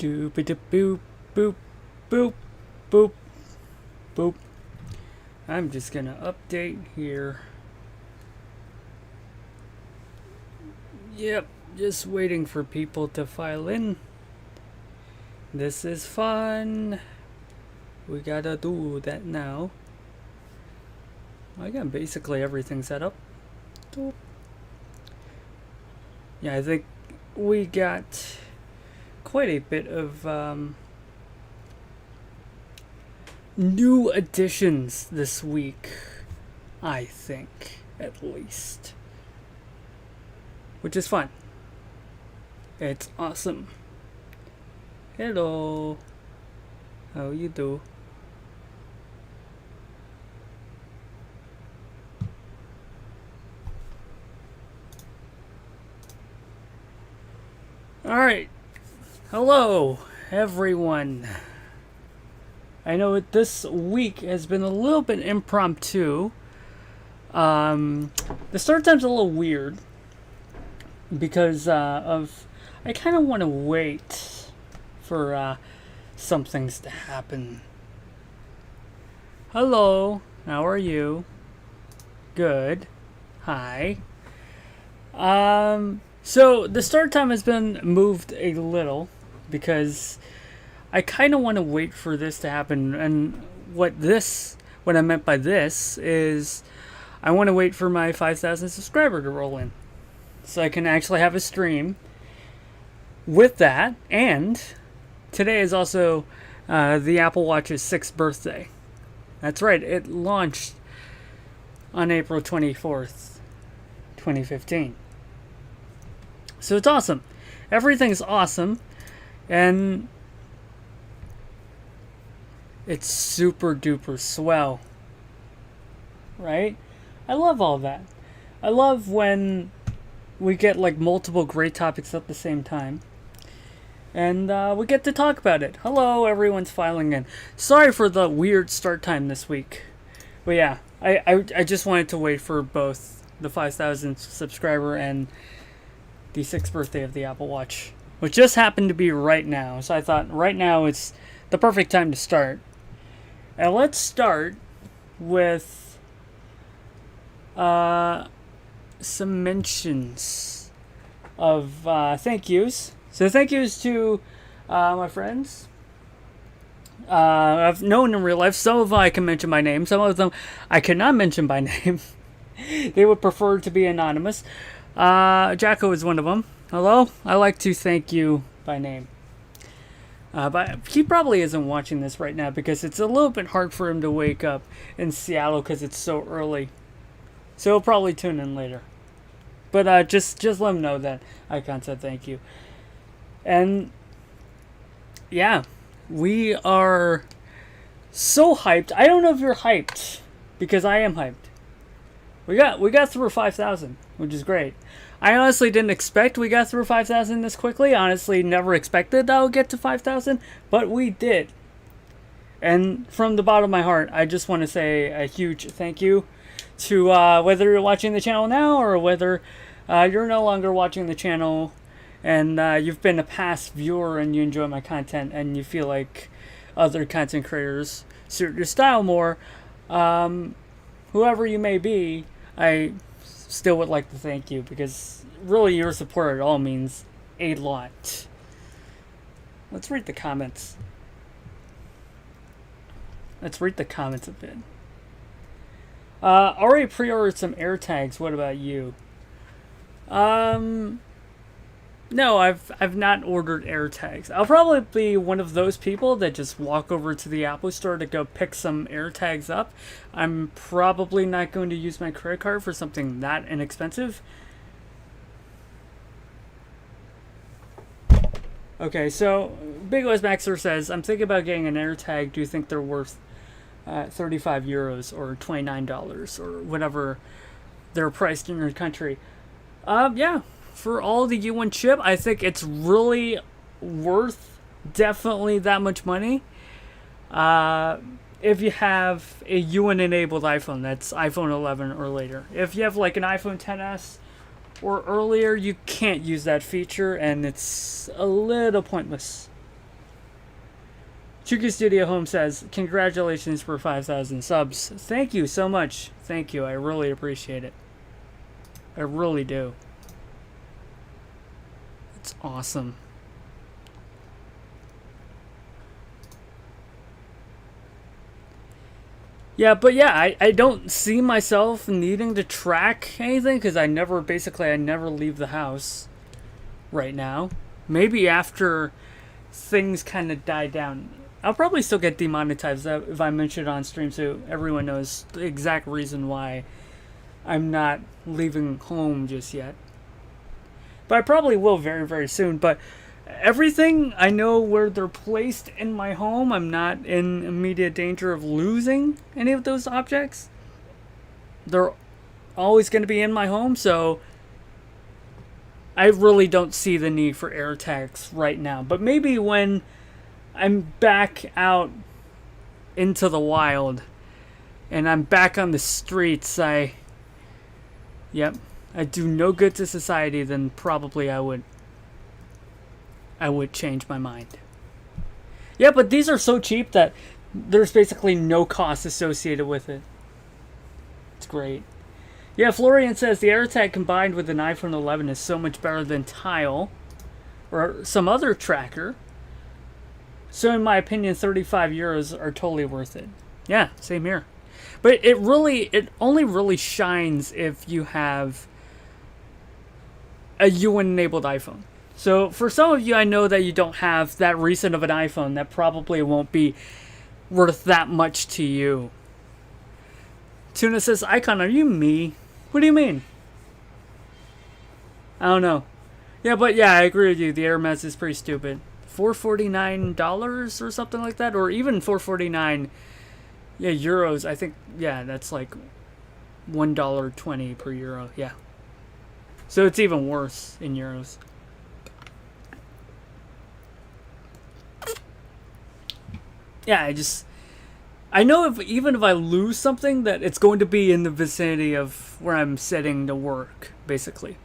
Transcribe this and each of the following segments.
Doop boop boop boop boop boop. I'm just gonna update here. Yep, just waiting for people to file in. This is fun. We gotta do that now. I got basically everything set up. Doop. Yeah, I think we got quite a bit of new additions this week, I think, at least. Which is fun. It's awesome. Hello. How you do? Alright. Hello, everyone. I know this week has been a little bit impromptu. The start time's a little weird because I kind of want to wait for some things to happen. Hello, how are you? Good. Hi. So the start time has been moved a little because I kind of want to wait for this to happen. And what I meant by this is I want to wait for my 5,000 subscriber to roll in so I can actually have a stream with that. And today is also the Apple Watch's 6th birthday. That's right, it launched on April 24th, 2015. So it's awesome. Everything's awesome. And it's super duper swell. Right? I love all that. I love when we get like multiple great topics at the same time. And we get to talk about it. Hello, everyone's filing in. Sorry for the weird start time this week. But yeah, I just wanted to wait for both the 5,000 subscriber and the 6th birthday of the Apple Watch, which just happened to be right now. So I thought right now it's the perfect time to start. And let's start with some mentions of thank yous. So thank yous to my friends I've known in real life. Some of them I can mention by name. Some of them I cannot mention by name. They would prefer to be anonymous. Jacko is one of them. Hello? I like to thank you by name. But he probably isn't watching this right now because it's a little bit hard for him to wake up in Seattle because it's so early. So he'll probably tune in later. But just let him know that Icon said thank you. And yeah, we are so hyped. I don't know if you're hyped because I am hyped. We got through 5,000, which is great. I honestly didn't expect we got through 5,000 this quickly. Honestly, never expected that I would get to 5,000, but we did. And from the bottom of my heart, I just want to say a huge thank you to whether you're watching the channel now or whether you're no longer watching the channel and you've been a past viewer and you enjoy my content and you feel like other content creators suit your style more. Whoever you may be, I still would like to thank you because really your support at all means a lot. Let's read the comments. Let's read the comments a bit. Already pre-ordered some AirTags. What about you? No, I've not ordered AirTags. I'll probably be one of those people that just walk over to the Apple store to go pick some AirTags up. I'm probably not going to use my credit card for something that inexpensive. Okay, so Big Oz Maxer says, I'm thinking about getting an AirTag. Do you think they're worth 35 euros or $29 or whatever they're priced in your country? Yeah. For all the U1 chip, I think it's really worth definitely that much money. If you have a UN-enabled iPhone, that's iPhone 11 or later. If you have like an iPhone XS or earlier, you can't use that feature, and it's a little pointless. Chuki Studio Home says, congratulations for 5,000 subs. Thank you so much. Thank you. I really appreciate it. I really do. It's awesome. Yeah, but yeah, I don't see myself needing to track anything because I never leave the house right now. Maybe after things kind of die down. I'll probably still get demonetized if I mention it on stream so everyone knows the exact reason why I'm not leaving home just yet. But I probably will very, very soon. But everything, I know where they're placed in my home. I'm not in immediate danger of losing any of those objects. They're always going to be in my home, so I really don't see the need for AirTags right now. But maybe when I'm back out into the wild and I'm back on the streets, I do no good to society, then probably I would change my mind. Yeah, but these are so cheap that there's basically no cost associated with it. It's great. Yeah, Florian says the AirTag combined with an iPhone 11 is so much better than Tile or some other tracker. So in my opinion, 35 euros are totally worth it. Yeah, same here. But it only really shines if you have a UN-enabled iPhone. So for some of you, I know that you don't have that recent of an iPhone. That probably won't be worth that much to you. Tuna says, Icon, are you me? What do you mean? I don't know. Yeah, but yeah, I agree with you. The Imac is pretty stupid. $449 or something like that, or even $449 euros. I think that's like $1.20 per euro. Yeah. So it's even worse in euros. Yeah, I know even if I lose something that it's going to be in the vicinity of where I'm setting to work, basically.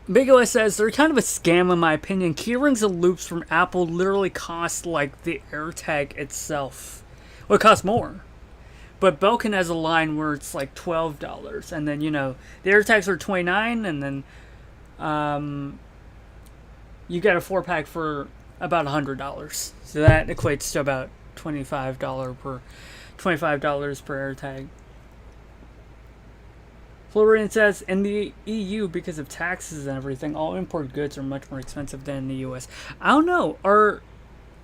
Big OS says, they're kind of a scam in my opinion. Keyrings and loops from Apple literally cost like the AirTag itself. Well, it costs more. But Belkin has a line where it's like $12. And then, the AirTags are $29. And then you get a 4-pack for about $100. So that equates to about $25 per AirTag. Florian says, in the EU, because of taxes and everything, all import goods are much more expensive than in the US. I don't know.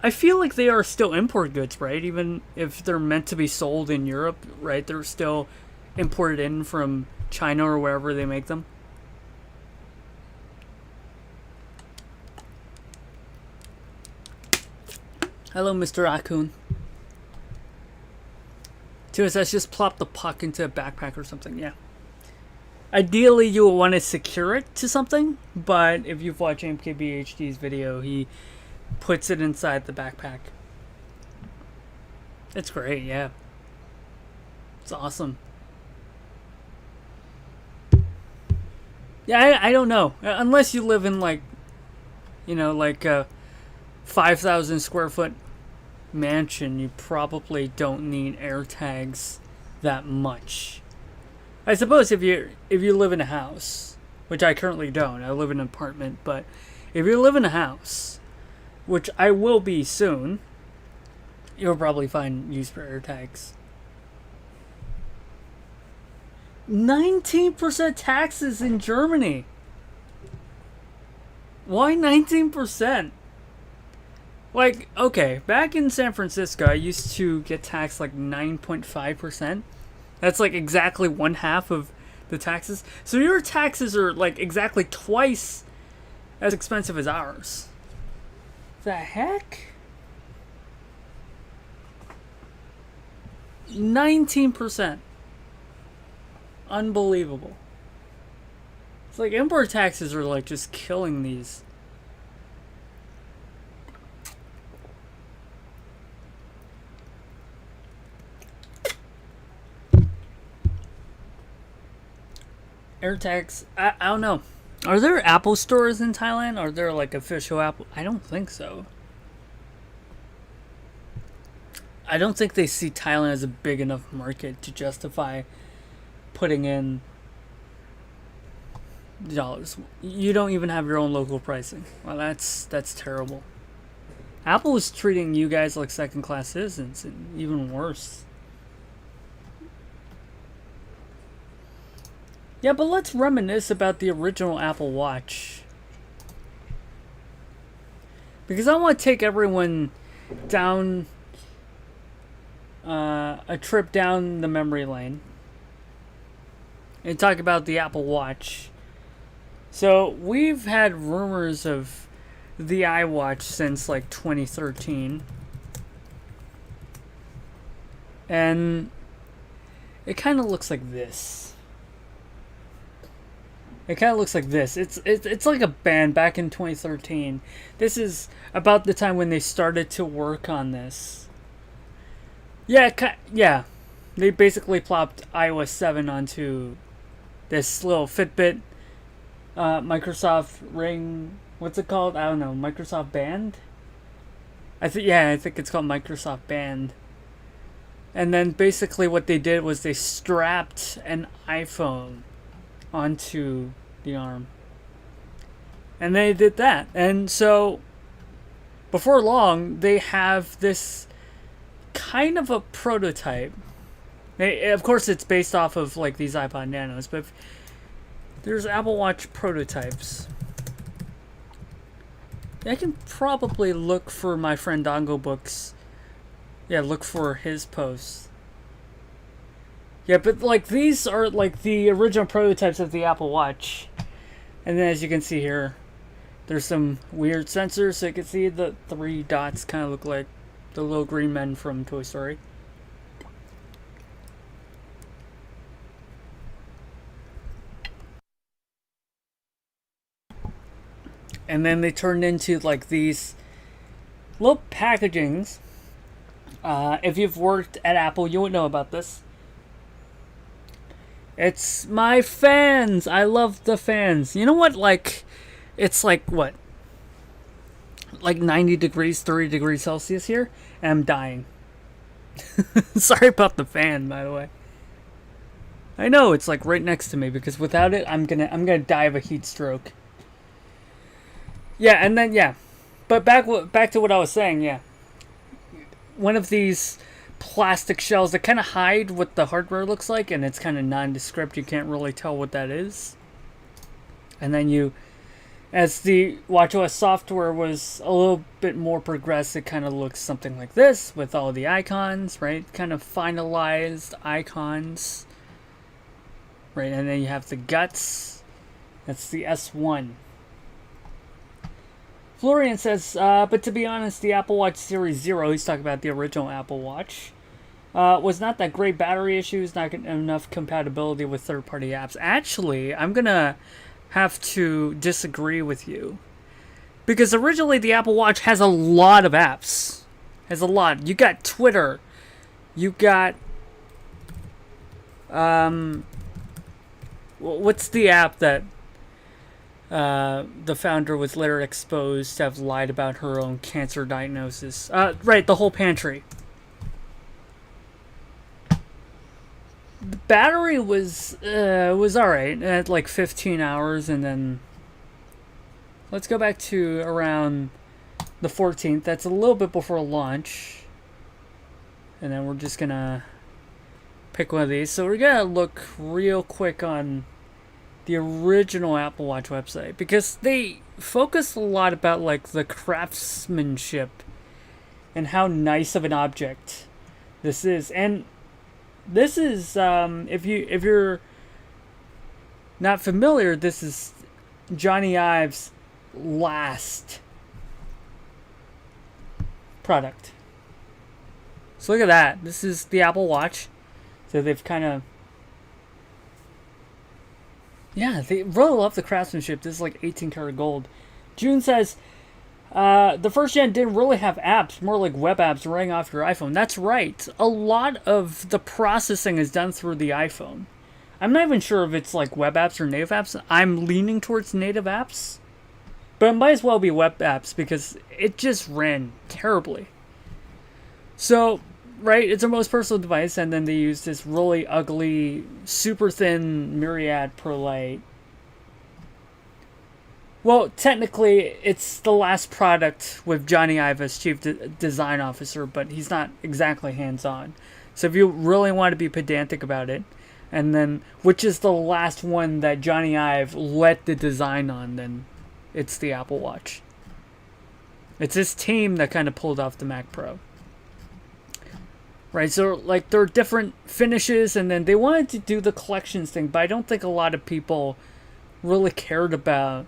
I feel like they are still import goods, right? Even if they're meant to be sold in Europe, right? They're still imported in from China or wherever they make them. Hello, Mr. Akun. Tuna says, just plop the puck into a backpack or something. Yeah. Ideally, you will want to secure it to something, but if you've watched MKBHD's video, he puts it inside the backpack. It's great, yeah. It's awesome. Yeah, I don't know. Unless you live in like a 5,000 square foot mansion, you probably don't need AirTags that much. I suppose if you live in a house, which I currently don't, I live in an apartment, but if you live in a house, which I will be soon, you'll probably find use for AirTags. 19% taxes in Germany. Why 19%? Like, okay, back in San Francisco, I used to get taxed like 9.5%. That's like exactly 1/2 of the taxes. So your taxes are like exactly twice as expensive as ours. The heck? 19%. Unbelievable. It's like import taxes are like just killing these. AirTags, I don't know. Are there Apple stores in Thailand? Are there like official Apple? I don't think so. I don't think they see Thailand as a big enough market to justify putting in dollars. You don't even have your own local pricing. Well, that's terrible. Apple is treating you guys like second class citizens, and even worse. Yeah, but let's reminisce about the original Apple Watch. Because I want to take everyone down a trip down the memory lane and talk about the Apple Watch. So we've had rumors of the iWatch since like 2013, and it kind of looks like this. It's like a band back in 2013. This is about the time when they started to work on this. Yeah. They basically plopped iOS 7 onto this little Fitbit, Microsoft Ring. What's it called? I don't know. Microsoft Band? I think it's called Microsoft Band. And then basically what they did was they strapped an iPhone onto the arm. And they did that. And so before long, they have this kind of a prototype. Of course, it's based off of like these iPod Nanos, but there's Apple Watch prototypes. I can probably look for my friend Dongo Books. Yeah, look for his posts. Yeah, but like these are like the original prototypes of the Apple Watch. And then as you can see here, there's some weird sensors, so you can see the 3 dots kind of look like the little green men from Toy Story. And then they turned into like these little packagings. If you've worked at Apple, you would know about this. It's my fans. I love the fans. You know what? Like, it's like what? Like 90 degrees, 30 degrees Celsius here, and I'm dying. Sorry about the fan, by the way. I know it's like right next to me because without it, I'm gonna die of a heat stroke. Yeah, and then but back to what I was saying. Yeah, one of these plastic shells that kind of hide what the hardware looks like, and it's kind of nondescript. You can't really tell what that is. And then as the watchOS software was a little bit more progressed, it kind of looks something like this with all the icons, right? Kind of finalized icons, right? And then you have the guts. That's the S1. Florian says, but to be honest, the Apple Watch Series 0, he's talking about the original Apple Watch, was not that great battery issues, not enough compatibility with third-party apps. Actually, I'm going to have to disagree with you. Because originally the Apple Watch has a lot of apps. Has a lot. You got Twitter. You got... what's the app that... the founder was later exposed to have lied about her own cancer diagnosis. Right, the whole pantry. The battery was alright at like 15 hours, and then let's go back to around the 14th. That's a little bit before launch. And then we're just gonna pick one of these. So we're gonna look real quick on the original Apple Watch website, because they focus a lot about like the craftsmanship and how nice of an object this is. And this is if you're not familiar, this is Johnny Ive's last product. So look at that. This is the Apple Watch. So they've kind of they really love the craftsmanship. This is like 18 karat gold. June says, the first gen didn't really have apps, more like web apps running off your iPhone. That's right. A lot of the processing is done through the iPhone. I'm not even sure if it's like web apps or native apps. I'm leaning towards native apps. But it might as well be web apps because it just ran terribly. So, right, it's our most personal device, and then they use this really ugly, super thin Myriad ProLite. Well, technically, it's the last product with Johnny Ive as chief design officer, but he's not exactly hands-on. So if you really want to be pedantic about it, and then, which is the last one that Johnny Ive let the design on, then it's the Apple Watch. It's his team that kind of pulled off the Mac Pro. Right, so like there are different finishes, and then they wanted to do the collections thing, but I don't think a lot of people really cared about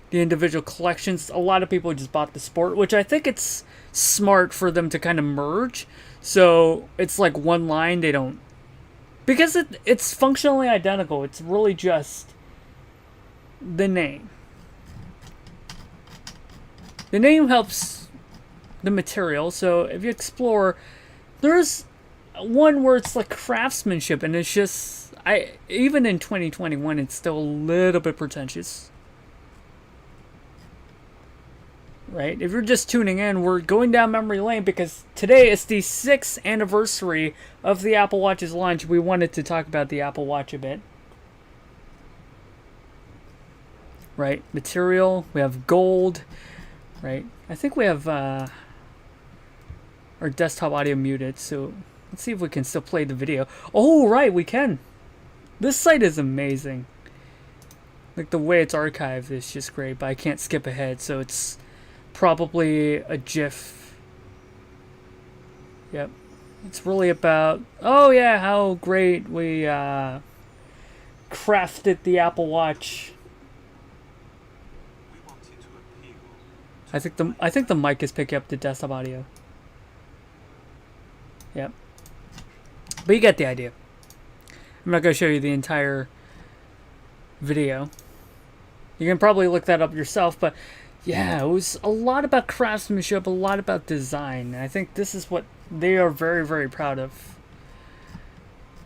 the individual collections. A lot of people just bought the Sport, which I think it's smart for them to kind of merge. So it's like one line, they don't... Because it's functionally identical. It's really just the name. The name helps the material, so if you explore... There's one where it's like craftsmanship, and it's just... even in 2021, it's still a little bit pretentious. Right? If you're just tuning in, we're going down memory lane because today is the 6th anniversary of the Apple Watch's launch. We wanted to talk about the Apple Watch a bit. Right? Material. We have gold. Right? I think we have our desktop audio muted, so let's see if we can still play the video. Oh, right, we can. This site is amazing. Like the way it's archived is just great, but I can't skip ahead, so it's probably a GIF. Yep. It's really about, oh yeah, how great we crafted the Apple Watch. I think the mic is picking up the desktop audio. Yep. But you get the idea. I'm not going to show you the entire video. You can probably look that up yourself, but yeah, it was a lot about craftsmanship, a lot about design. And I think this is what they are very, very proud of.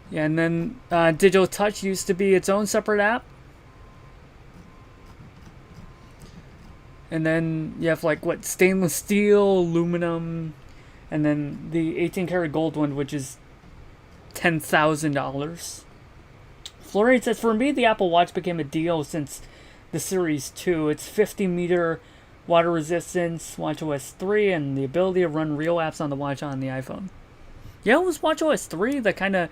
Yeah, and then Digital Touch used to be its own separate app. And then you have like what, stainless steel, aluminum, and then the 18 karat gold one, which is $10,000. Florian says, for me, the Apple Watch became a deal since the Series 2. It's 50-meter water resistance, watchOS 3, and the ability to run real apps on the watch on the iPhone. Yeah, it was watchOS 3 that kind of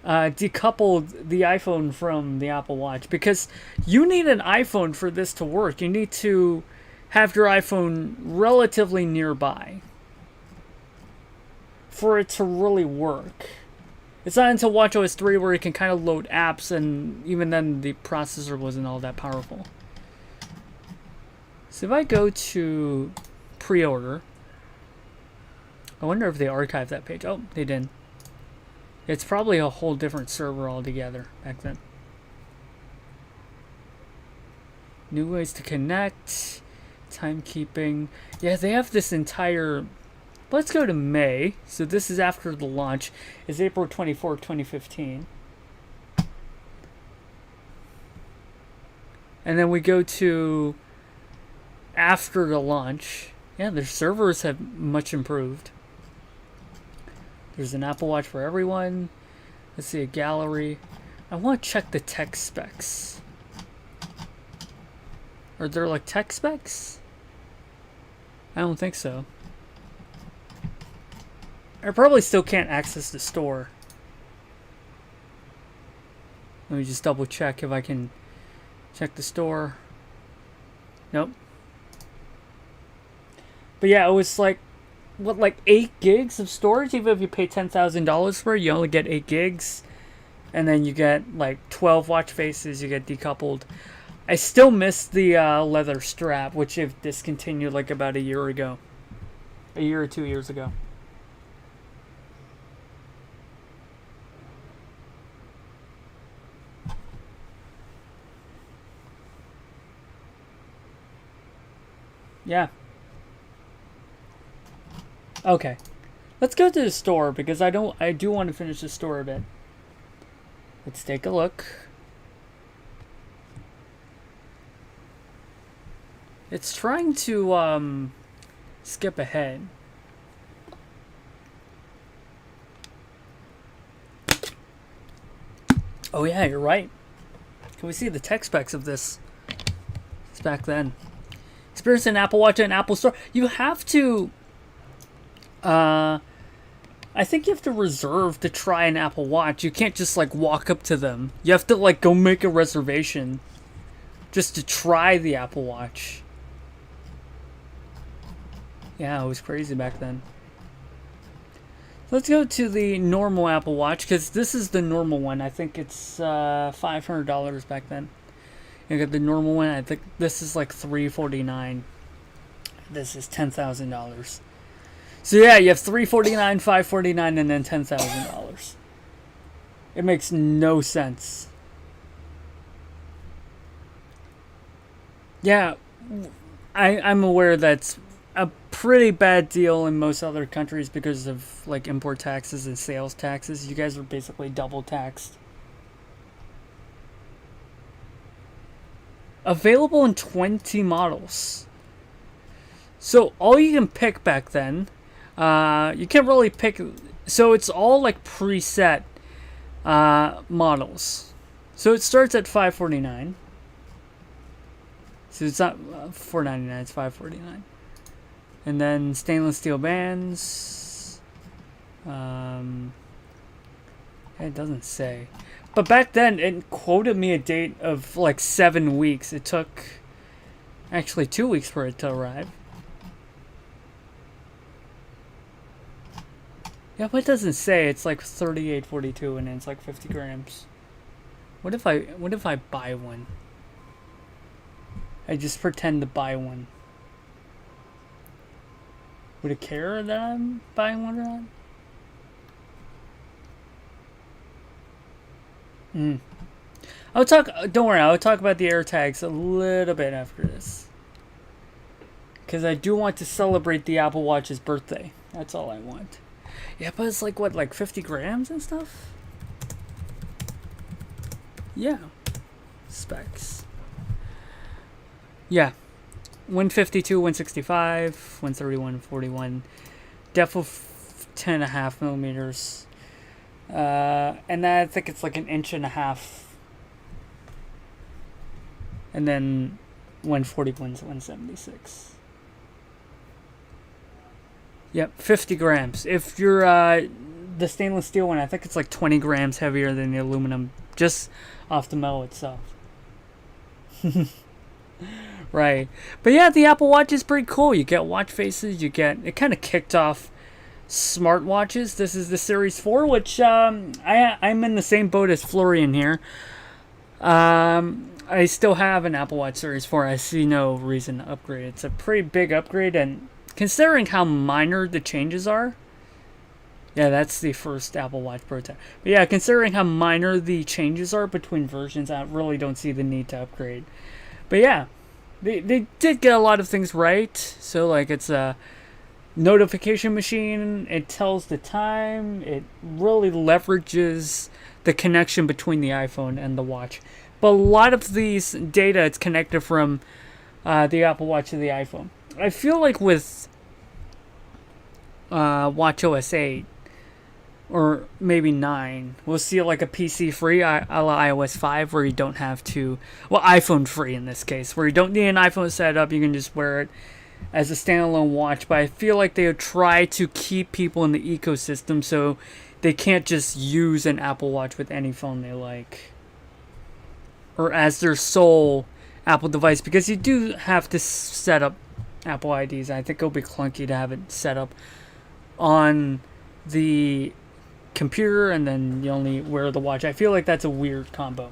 decoupled the iPhone from the Apple Watch, because you need an iPhone for this to work. You need to have your iPhone relatively nearby for it to really work. It's not until watchOS 3 where you can kind of load apps, and even then the processor wasn't all that powerful. So if I go to pre-order, I wonder if they archived that page. Oh, they didn't. It's probably a whole different server altogether back then. New ways to connect, timekeeping. Yeah, they have this entire... Let's go to May. So this is after the launch. It's April 24, 2015. And then we go to after the launch. Yeah, their servers have much improved. There's an Apple Watch for everyone. Let's see, a gallery. I want to check the tech specs. Are there like tech specs? I don't think so. I probably still can't access the store. Let me just double check if I can check the store. Nope. But yeah, it was like, what, like 8 gigs of storage? Even if you pay $10,000 for it, you only get 8 gigs. And then you get like 12 watch faces, you get decoupled. I still miss the leather strap, which they've discontinued like about a year ago. A year or 2 years ago. Yeah. Okay. Let's go to the store because I do want to finish the store a bit. Let's take a look. It's trying to skip ahead. Oh yeah, you're right. Can we see the tech specs of this? It's back then. Experience an Apple Watch at an Apple store. You have to... I think you have to reserve to try an Apple Watch. You can't just like walk up to them. You have to like go make a reservation just to try the Apple Watch. Yeah, it was crazy back then. Let's go to the normal Apple Watch, because this is the normal one. I think it's $500 back then. You got the normal one. I think this is like $349. This is $10,000. So yeah, you have $349, $549, and then $10,000. It makes no sense. Yeah, I'm aware that's a pretty bad deal in most other countries because of like import taxes and sales taxes. You guys are basically double taxed. Available in 20 models. So all you can pick back then, you can't really pick. So it's all like preset models. So it starts at $549. So it's not $499, it's $549. And then stainless steel bands. It doesn't say. But back then, it quoted me a date of like 7 weeks. It took actually 2 weeks for it to arrive. Yeah, but it doesn't say. It's like $38.42 and it's like 50 grams. What if I buy one? I just pretend to buy one. Would it care that I'm buying one or not? Don't worry, I'll talk about the AirTags a little bit after this. Because I do want to celebrate the Apple Watch's birthday. That's all I want. Yeah, but it's like, what, like 50 grams and stuff? Yeah. Specs. Yeah. 152, 165, 131, 41. Depth of 10.5 millimeters. And then I think it's like 1.5 inches. And then 141 is 176. Yep, 50 grams. If you're the stainless steel one, I think it's like 20 grams heavier than the aluminum, just off the metal itself. Right. But yeah, the Apple Watch is pretty cool. You get watch faces. You get... It kind of kicked off smartwatches. This is the Series 4, which I'm in the same boat as Florian here. I still have an Apple Watch Series 4. I see no reason to upgrade. It's a pretty big upgrade, and considering how minor the changes are... Yeah, that's the first Apple Watch prototype. But yeah, considering how minor the changes are between versions, I really don't see the need to upgrade. But yeah, they did get a lot of things right. So like, it's a notification machine. It tells the time. It really leverages the connection between the iPhone and the watch. But a lot of these data, it's connected from the Apple Watch to the iPhone. I feel like with watchOS 8 or maybe 9, we'll see like a PC free a la iOS 5 where you don't have to, well, iPhone free in this case, where you don't need an iPhone setup, you can just wear it as a standalone watch. But I feel like they would try to keep people in the ecosystem so they can't just use an Apple Watch with any phone they like, or as their sole Apple device, because you do have to set up Apple IDs. I think it'll be clunky to have it set up on the computer and then you only wear the watch. I feel like that's a weird combo.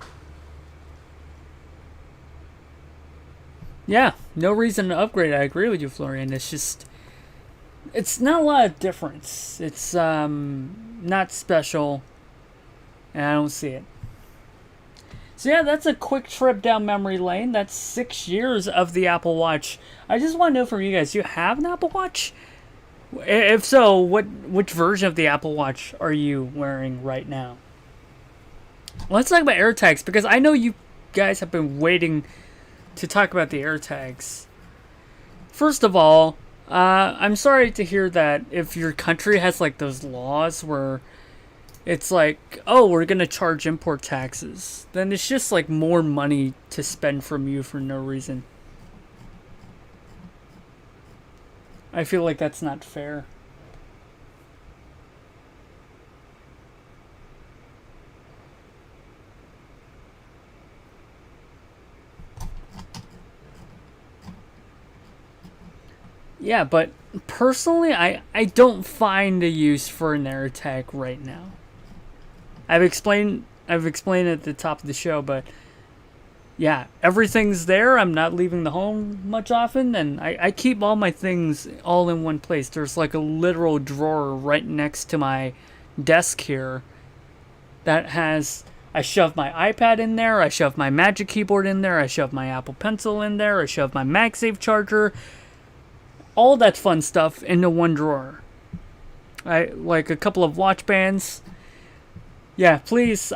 Yeah, no reason to upgrade. I agree with you, Florian. It's just, it's not a lot of difference. It's not special, and I don't see it. So yeah, that's a quick trip down memory lane. That's 6 years of the Apple Watch. I just want to know from you guys, do you have an Apple Watch? If so, which version of the Apple Watch are you wearing right now? Let's talk about AirTags, because I know you guys have been waiting to talk about the AirTags. First of all, I'm sorry to hear that if your country has like those laws where it's like, oh, we're gonna charge import taxes, then it's just like more money to spend from you for no reason. I feel like that's not fair. Yeah, but personally, I don't find a use for an AirTag right now. I've explained at the top of the show, but yeah, everything's there. I'm not leaving the home much often, and I keep all my things all in one place. There's like a literal drawer right next to my desk here that has, I shove my iPad in there, I shove my Magic Keyboard in there, I shove my Apple Pencil in there, I shove my MagSafe charger, all that fun stuff into one drawer. I like a couple of watch bands. Yeah, please.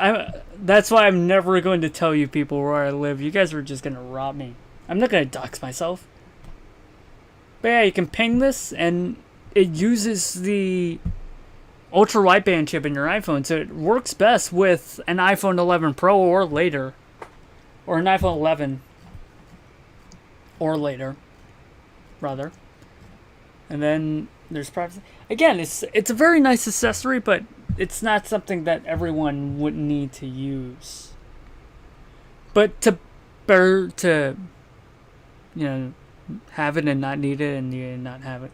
That's why I'm never going to tell you people where I live. You guys are just gonna rob me. I'm not gonna dox myself. But yeah, you can ping this, and it uses the ultra wideband chip in your iPhone, so it works best with an iPhone 11 Pro or later, or an iPhone 11 or later, rather. And then there's privacy. Again, it's a very nice accessory, but it's not something that everyone would need to use. But to have it and not need it, and you not have it.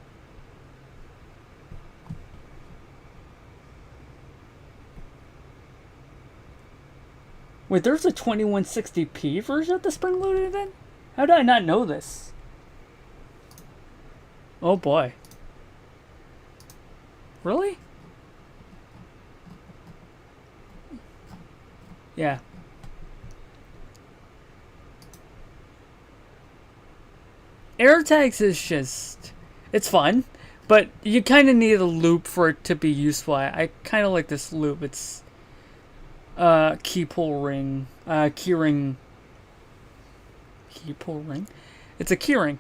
Wait, there's a 2160p version of the spring-loaded event? How did I not know this? Oh boy. Really? Yeah. AirTags is just, it's fun, but you kind of need a loop for it to be useful. I kind of like this loop. It's key pull ring, key pull ring. It's a key ring.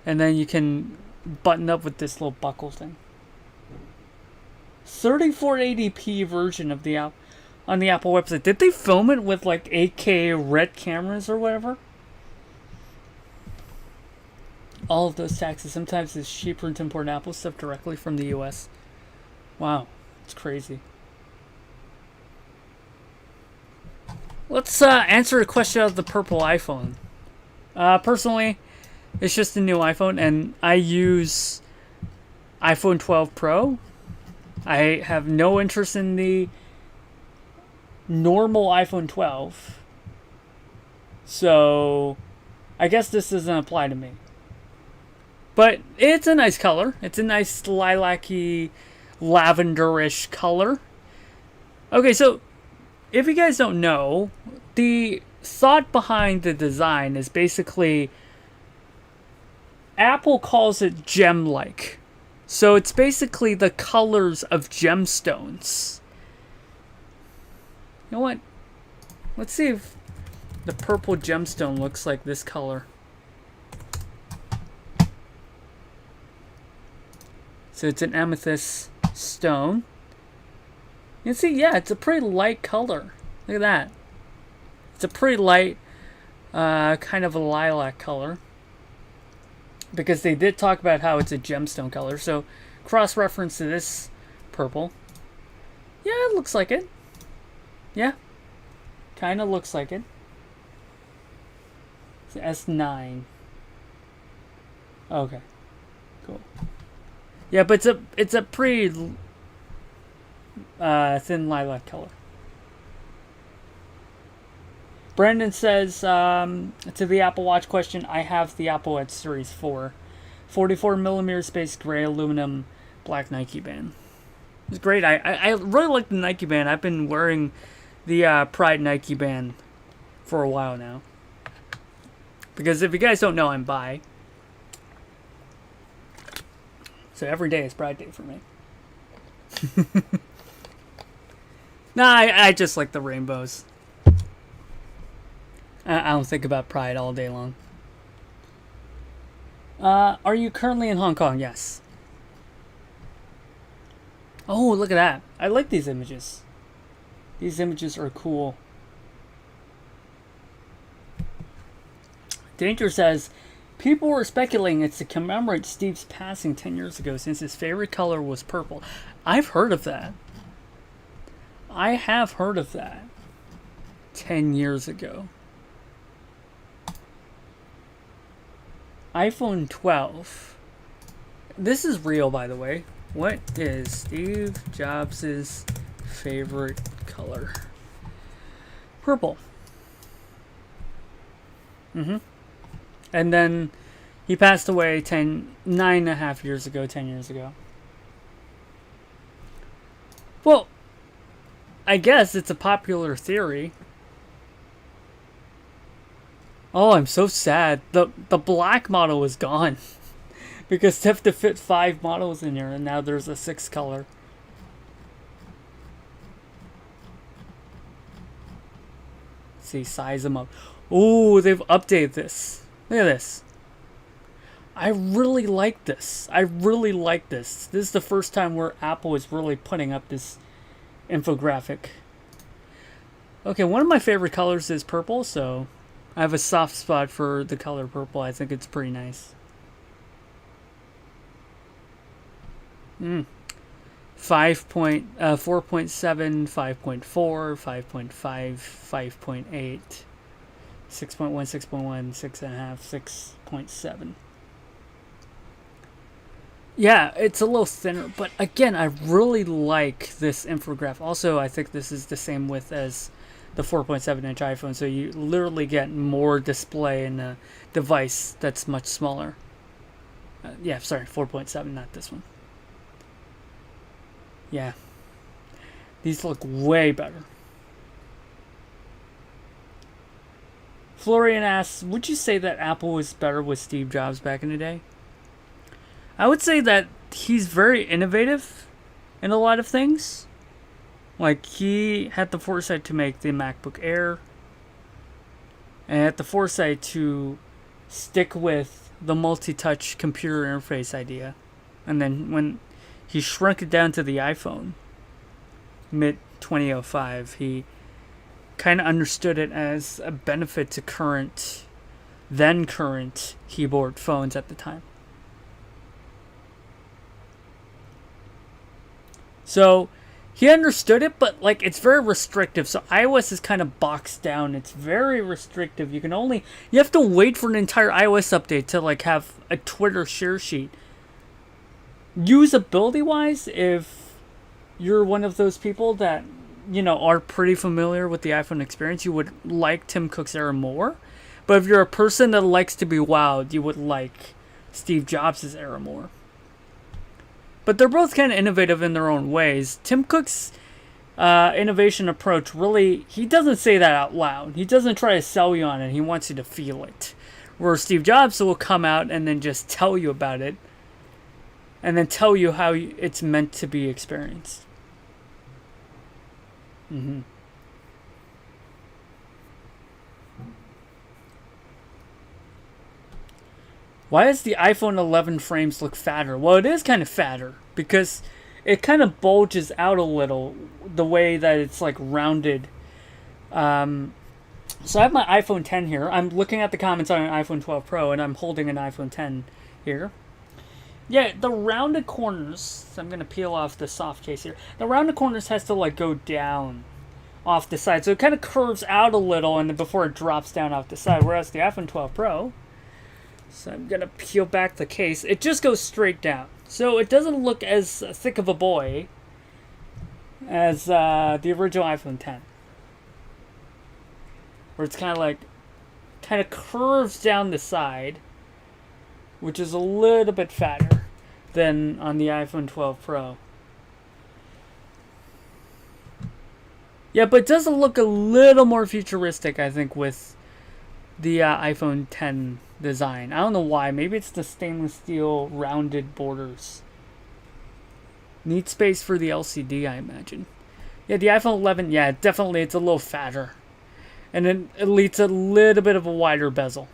And then you can button up with this little buckle thing. 3480p version of the app on the Apple website. Did they film it with like 8K red cameras or whatever? All of those taxes. Sometimes it's cheaper to import Apple stuff directly from the US. Wow, it's crazy. Let's answer a question of the purple iPhone. Personally, it's just a new iPhone, and I use iPhone 12 Pro. I have no interest in the normal iPhone 12. So, I guess this doesn't apply to me. But it's a nice color. It's a nice lilac-y, lavenderish color. Okay, so if you guys don't know, the thought behind the design is basically Apple calls it gem-like. So it's basically the colors of gemstones. You know what? Let's see if the purple gemstone looks like this color. So it's an amethyst stone. You can see, yeah, it's a pretty light color. Look at that. It's a pretty light, kind of a lilac color. Because they did talk about how it's a gemstone color. So, cross-reference to this purple. Yeah, it looks like it. Yeah. Kind of looks like it. It's S9. Okay. Cool. Yeah, but it's a pretty thin lilac color. Brandon says, to the Apple Watch question, I have the Apple Watch Series 4. 44mm space gray aluminum black Nike band. It's great. I really like the Nike band. I've been wearing the Pride Nike band for a while now. Because if you guys don't know, I'm bi. So every day is Pride Day for me. Nah, I just like the rainbows. I don't think about pride all day long. Are you currently in Hong Kong? Yes. Oh, look at that. I like these images. These images are cool. Danger says, people were speculating it's to commemorate Steve's passing 10 years ago since his favorite color was purple. I've heard of that. I have heard of that. 10 years ago. iPhone 12. This is real, by the way. What is Steve Jobs' favorite color? Purple. And then he passed away 9.5 years ago, 10 years ago. Well, I guess it's a popular theory. Oh, I'm so sad. The black model is gone. Because they have to fit 5 models in here, and now there's a 6th color. Let's see, size them up. Oh, they've updated this. Look at this. I really like this. I really like this. This is the first time where Apple is really putting up this infographic. Okay, one of my favorite colors is purple, so I have a soft spot for the color purple. I think it's pretty nice. 4.7, 5.4, 5.5, 5.8, 6.1, 6.1, 6.5, 6.7. Yeah, it's a little thinner, but again, I really like this infographic. Also, I think this is the same width as the 4.7-inch iPhone, so you literally get more display in a device that's much smaller. Yeah, sorry, 4.7, not this one. Yeah. These look way better. Florian asks, would you say that Apple was better with Steve Jobs back in the day? I would say that he's very innovative in a lot of things. Like, he had the foresight to make the MacBook Air. And had the foresight to stick with the multi-touch computer interface idea. And then when he shrunk it down to the iPhone, mid-2005, he kind of understood it as a benefit to then current keyboard phones at the time. So he understood it, but like it's very restrictive. So iOS is kind of boxed down. It's very restrictive. You have to wait for an entire iOS update to like have a Twitter share sheet. Usability wise, if you're one of those people that, are pretty familiar with the iPhone experience, you would like Tim Cook's era more. But if you're a person that likes to be wowed, you would like Steve Jobs' era more. But they're both kind of innovative in their own ways. Tim Cook's innovation approach really, he doesn't say that out loud. He doesn't try to sell you on it. He wants you to feel it. Where Steve Jobs will come out and then just tell you about it. And then tell you how it's meant to be experienced. Why does the iPhone 11 frames look fatter? Well, it is kind of fatter because it kind of bulges out a little the way that it's like rounded. So I have my iPhone 10 here. I'm looking at the comments on an iPhone 12 Pro, and I'm holding an iPhone 10 here. Yeah, the rounded corners, so I'm going to peel off the soft case here. The rounded corners has to like go down off the side. So it kind of curves out a little and then before it drops down off the side. Whereas the iPhone 12 Pro, so I'm going to peel back the case, it just goes straight down. So it doesn't look as thick of a boy as the original iPhone 10. Where it's kind of curves down the side, which is a little bit fatter than on the iPhone 12 Pro. Yeah, but it does look a little more futuristic, I think, with the iPhone 10 design. I don't know why. Maybe it's the stainless steel rounded borders. Need space for the LCD, I imagine. Yeah, the iPhone 11, yeah, definitely it's a little fatter. And then it leads a little bit of a wider bezel.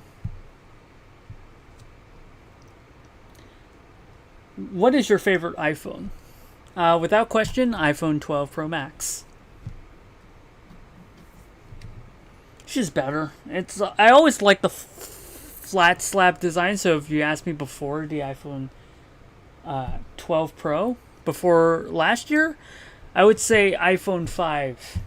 What is your favorite iPhone? Without question, iPhone 12 Pro Max. She's better. I always like the flat slab design. So if you asked me before the iPhone 12 Pro, before last year, I would say iPhone 5.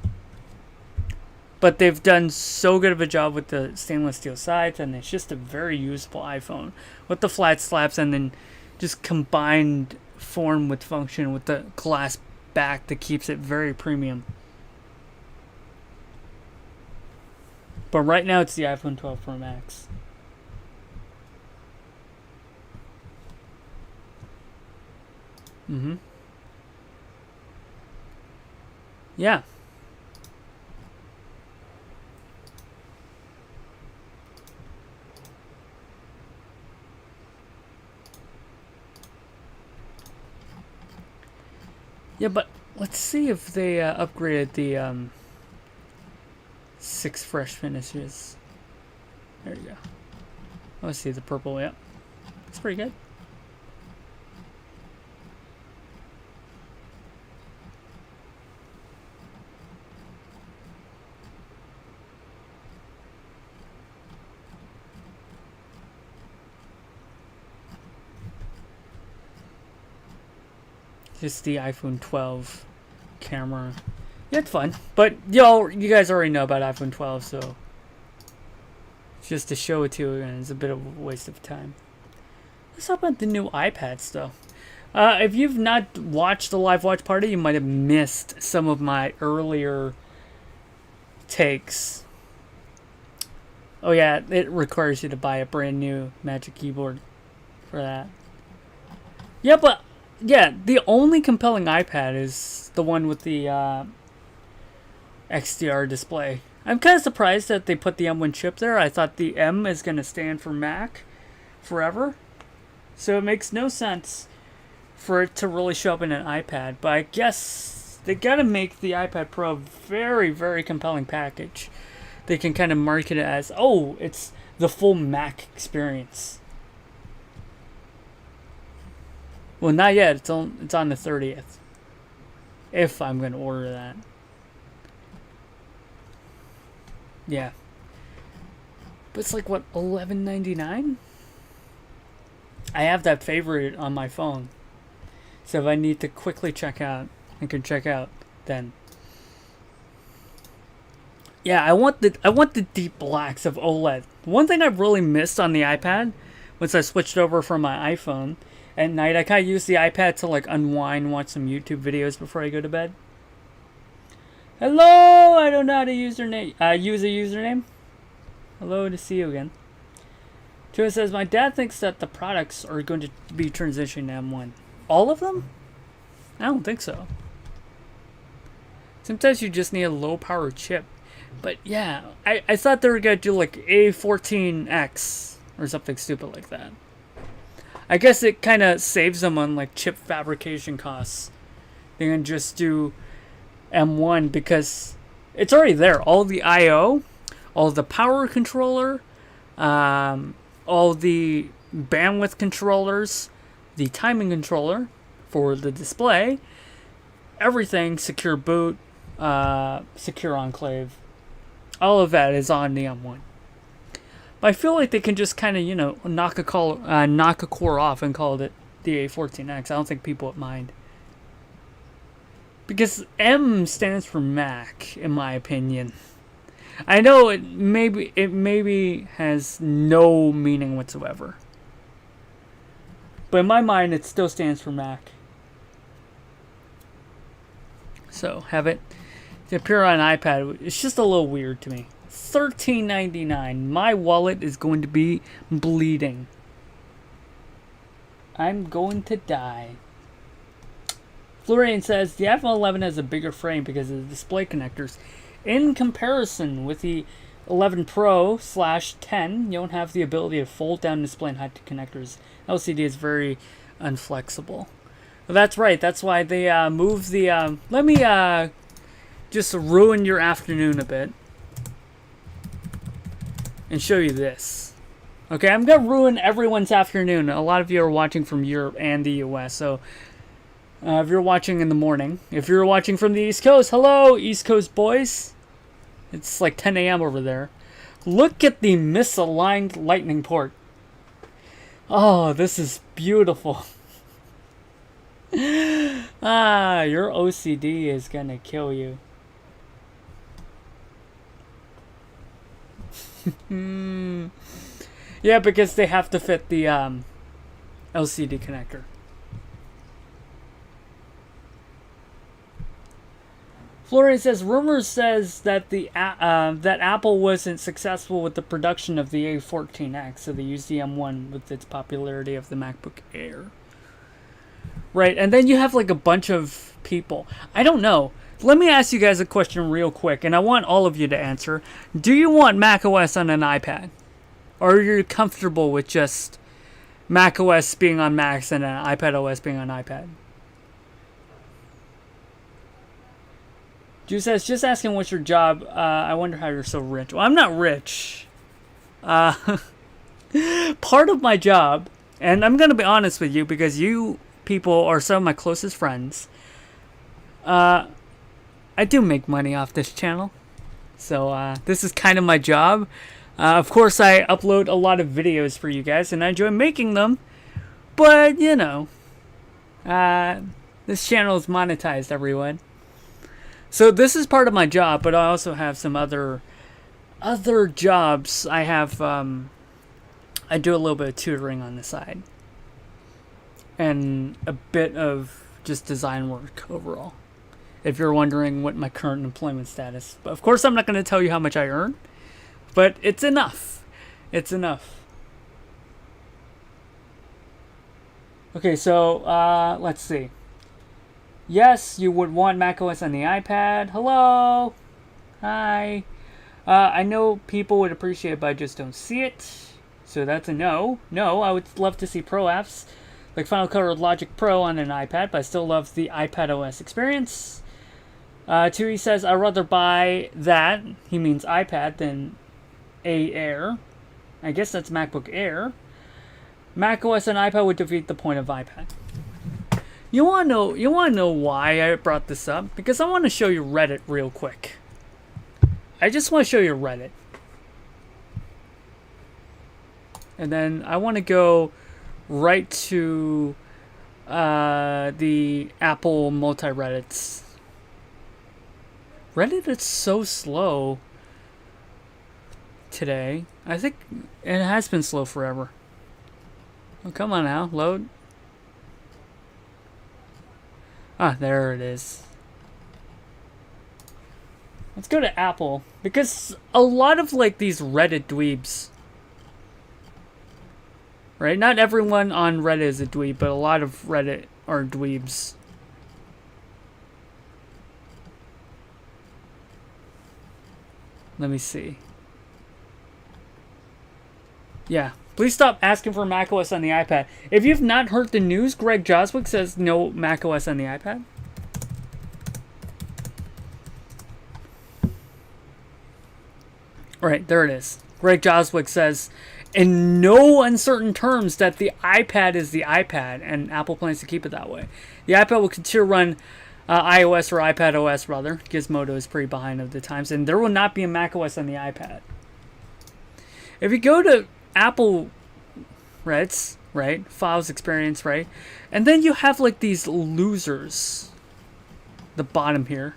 But they've done so good of a job with the stainless steel sides, and it's just a very usable iPhone with the flat slabs and then just combined form with function with the glass back that keeps it very premium. But right now it's the iPhone 12 Pro Max. Yeah. Yeah, but let's see if they upgraded the 6 fresh finishes. There you go. Let's see the purple. Yeah, it's pretty good. Just the iPhone 12 camera. Yeah, it's fun. But you guys already know about iPhone 12, so just to show it to you again is a bit of a waste of time. Let's talk about the new iPads, though. If you've not watched the live watch party, you might have missed some of my earlier takes. Oh yeah, it requires you to buy a brand new Magic Keyboard for that. Yeah, but yeah, the only compelling iPad is the one with the XDR display. I'm kind of surprised that they put the M1 chip there. I thought the M is going to stand for Mac forever. So it makes no sense for it to really show up in an iPad. But I guess they got to make the iPad Pro a very, very compelling package. They can kind of market it as, oh, it's the full Mac experience. Well, not yet. It's on the 30th. If I'm going to order that. Yeah. But it's like, what, $11.99? I have that favorite on my phone. So if I need to quickly check out, I can check out then. Yeah, I want the deep blacks of OLED. One thing I've really missed on the iPad, once I switched over from my iPhone, at night I kind of use the iPad to like unwind, watch some YouTube videos before I go to bed. Hello, I don't know how to use a username. Hello, to see you again. Joe says, my dad thinks that the products are going to be transitioning to M1. All of them? I don't think so. Sometimes you just need a low power chip. But yeah, I thought they were going to do like A14X or something stupid like that. I guess it kind of saves them on like chip fabrication costs. They can just do M1 because it's already there. All the I/O, all the power controller, all the bandwidth controllers, the timing controller for the display, everything, secure boot, secure enclave, all of that is on the M1. But I feel like they can just kind of, knock a core off and call it the A14X. I don't think people would mind. Because M stands for Mac, in my opinion. I know it maybe has no meaning whatsoever. But in my mind, it still stands for Mac. So, have it appear on iPad. It's just a little weird to me. $13.99. My wallet is going to be bleeding. I'm going to die. Florian says, the iPhone 11 has a bigger frame because of the display connectors. In comparison with the 11 Pro /10, you don't have the ability to fold down display and hide the connectors. LCD is very unflexible. Well, that's right. That's why they moved the... let me just ruin your afternoon a bit and show you this. Okay, I'm gonna ruin everyone's afternoon. A lot of you are watching from Europe and the US, so if you're watching in the morning, if you're watching from the East Coast, hello, East Coast boys. It's like 10 a.m. over there. Look at the misaligned lightning port. Oh, this is beautiful. Your OCD is gonna kill you. Yeah, because they have to fit the LCD connector. Florian says, rumors says that that Apple wasn't successful with the production of the A14X, so they used the M1 with its popularity of the MacBook Air. Right, and then you have like a bunch of people. I don't know. Let me ask you guys a question real quick, and I want all of you to answer. Do you want macOS on an iPad? Or are you comfortable with just macOS being on Macs and an iPadOS being on iPad? Drew says, just asking what's your job. I wonder how you're so rich. Well, I'm not rich. Part of my job, and I'm going to be honest with you because you people are some of my closest friends. I do make money off this channel. So this is kind of my job. Of course, I upload a lot of videos for you guys, and I enjoy making them. But, you know, this channel is monetized, everyone. So this is part of my job, but I also have some other jobs. I have I do a little bit of tutoring on the side, and a bit of just design work overall. If you're wondering what my current employment status, but of course I'm not going to tell you how much I earn, but it's enough. It's enough. Okay, so let's see. Yes, you would want macOS on the iPad. Hello. Hi. I know people would appreciate it, but I just don't see it. So that's a no. No, I would love to see Pro apps like Final Cut or Logic Pro on an iPad, but I still love the iPadOS experience. Tui says, I'd rather buy that, he means iPad, than a Air. I guess that's MacBook Air. macOS and iPad would defeat the point of iPad. You wanna know why I brought this up? Because I want to show you Reddit real quick. I just want to show you Reddit. And then I want to go right to the Apple multi-Reddits. Reddit is so slow today. I think it has been slow forever. Oh, come on now, load. Ah, there it is. Let's go to Apple, because a lot of like these Reddit dweebs, right? Not everyone on Reddit is a dweeb, but a lot of Reddit are dweebs. Let me see. Yeah. Please stop asking for macOS on the iPad. If you've not heard the news, Greg Joswick says no macOS on the iPad. Alright, there it is. Greg Joswick says, in no uncertain terms, that the iPad is the iPad, and Apple plans to keep it that way. The iPad will continue to run iOS or iPadOS, rather. Gizmodo is pretty behind of the times, and there will not be a macOS on the iPad. If you go to Apple Reddits, right? Files experience, right? And then you have like these losers. The bottom here.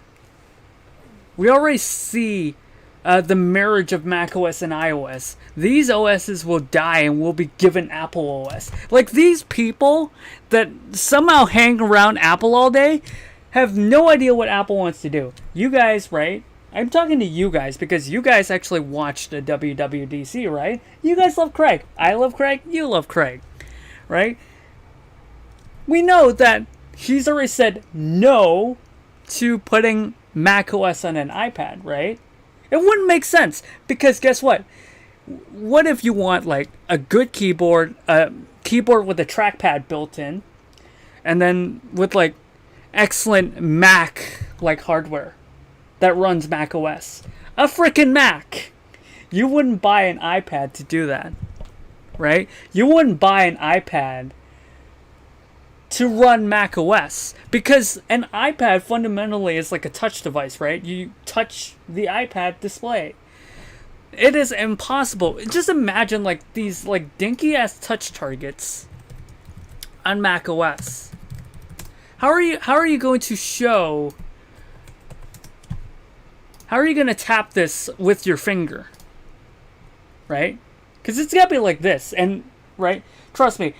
We already see the marriage of macOS and iOS. These OSs will die and will be given Apple OS. Like these people that somehow hang around Apple all day have no idea what Apple wants to do. You guys, right? I'm talking to you guys because you guys actually watched the WWDC, right? You guys love Craig. I love Craig. You love Craig, right? We know that he's already said no to putting macOS on an iPad, right? It wouldn't make sense because guess what? What if you want like a good keyboard, a keyboard with a trackpad built in, and then with like excellent Mac like hardware? that runs Mac OS. A freaking Mac. You wouldn't buy an iPad to do that, right? You wouldn't buy an iPad to run Mac OS, because an iPad fundamentally is like a touch device, right? You touch the iPad display. It is impossible. Just imagine like these like dinky ass touch targets on Mac OS. How are you going to show? How are you going to tap this with your finger? Right? Because it's got to be like this, and right? Trust me,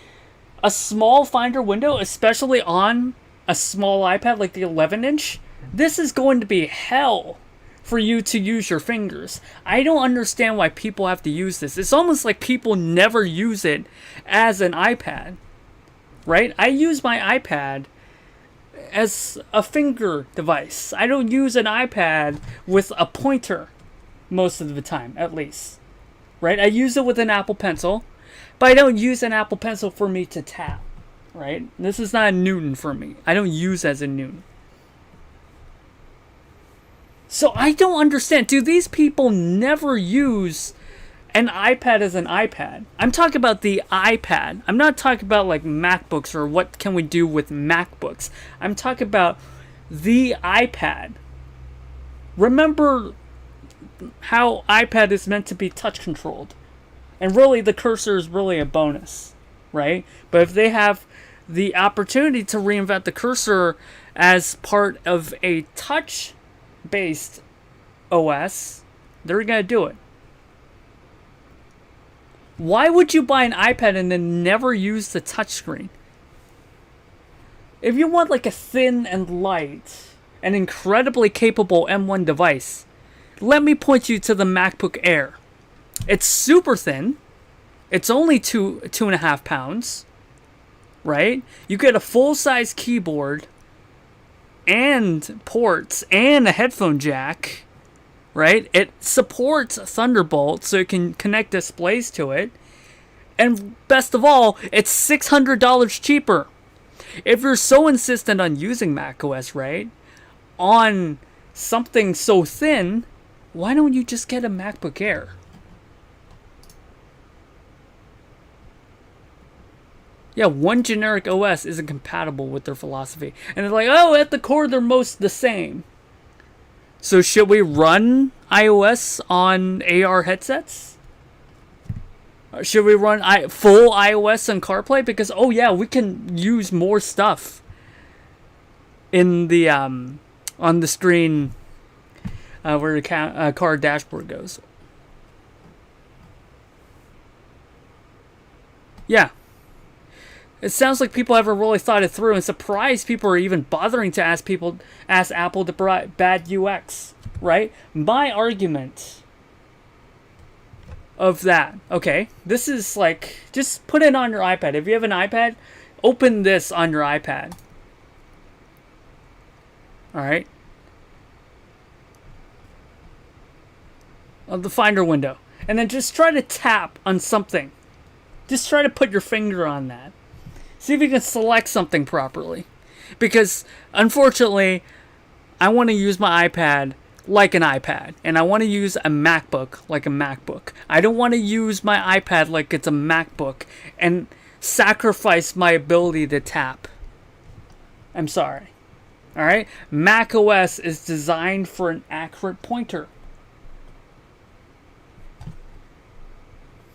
a small Finder window, especially on a small iPad like the 11-inch, this is going to be hell for you to use your fingers. I don't understand why people have to use this. It's almost like people never use it as an iPad, right? I use my iPad as a finger device. I don't use an iPad with a pointer most of the time, at least. Right? I use it with an Apple Pencil, but I don't use an Apple Pencil for me to tap. Right? This is not a Newton for me. I don't use as a Newton. So I don't understand. Do these people never use an iPad as an iPad? I'm talking about the iPad. I'm not talking about like MacBooks or what can we do with MacBooks. I'm talking about the iPad. Remember how iPad is meant to be touch controlled, and really the cursor is really a bonus, right? But if they have the opportunity to reinvent the cursor as part of a touch based OS, they're gonna do it. Why would you buy an iPad and then never use the touchscreen? If you want like a thin and light and incredibly capable M1 device, let me point you to the MacBook Air. It's super thin. It's only 2.5 pounds, right? You get a full-size keyboard and ports and a headphone jack, right? It supports Thunderbolt, so you can connect displays to it. And best of all, it's $600 cheaper. If you're so insistent on using macOS, right, on something so thin, why don't you just get a MacBook Air? Yeah, one generic OS isn't compatible with their philosophy. And they're like, oh, at the core, they're most the same. So should we run iOS on AR headsets? Or should we run full iOS on CarPlay? Because, oh yeah, we can use more stuff in the on the screen where the car dashboard goes. Yeah. It sounds like people haven't really thought it through, and surprised people are even bothering to ask Apple to provide bad UX, right? My argument of that, okay, this is like, just put it on your iPad. If you have an iPad, open this on your iPad. Alright? The Finder window. And then just try to tap on something. Just try to put your finger on that. See if you can select something properly. Because, unfortunately, I want to use my iPad like an iPad. And I want to use a MacBook like a MacBook. I don't want to use my iPad like it's a MacBook and sacrifice my ability to tap. I'm sorry. Alright? Mac OS is designed for an accurate pointer.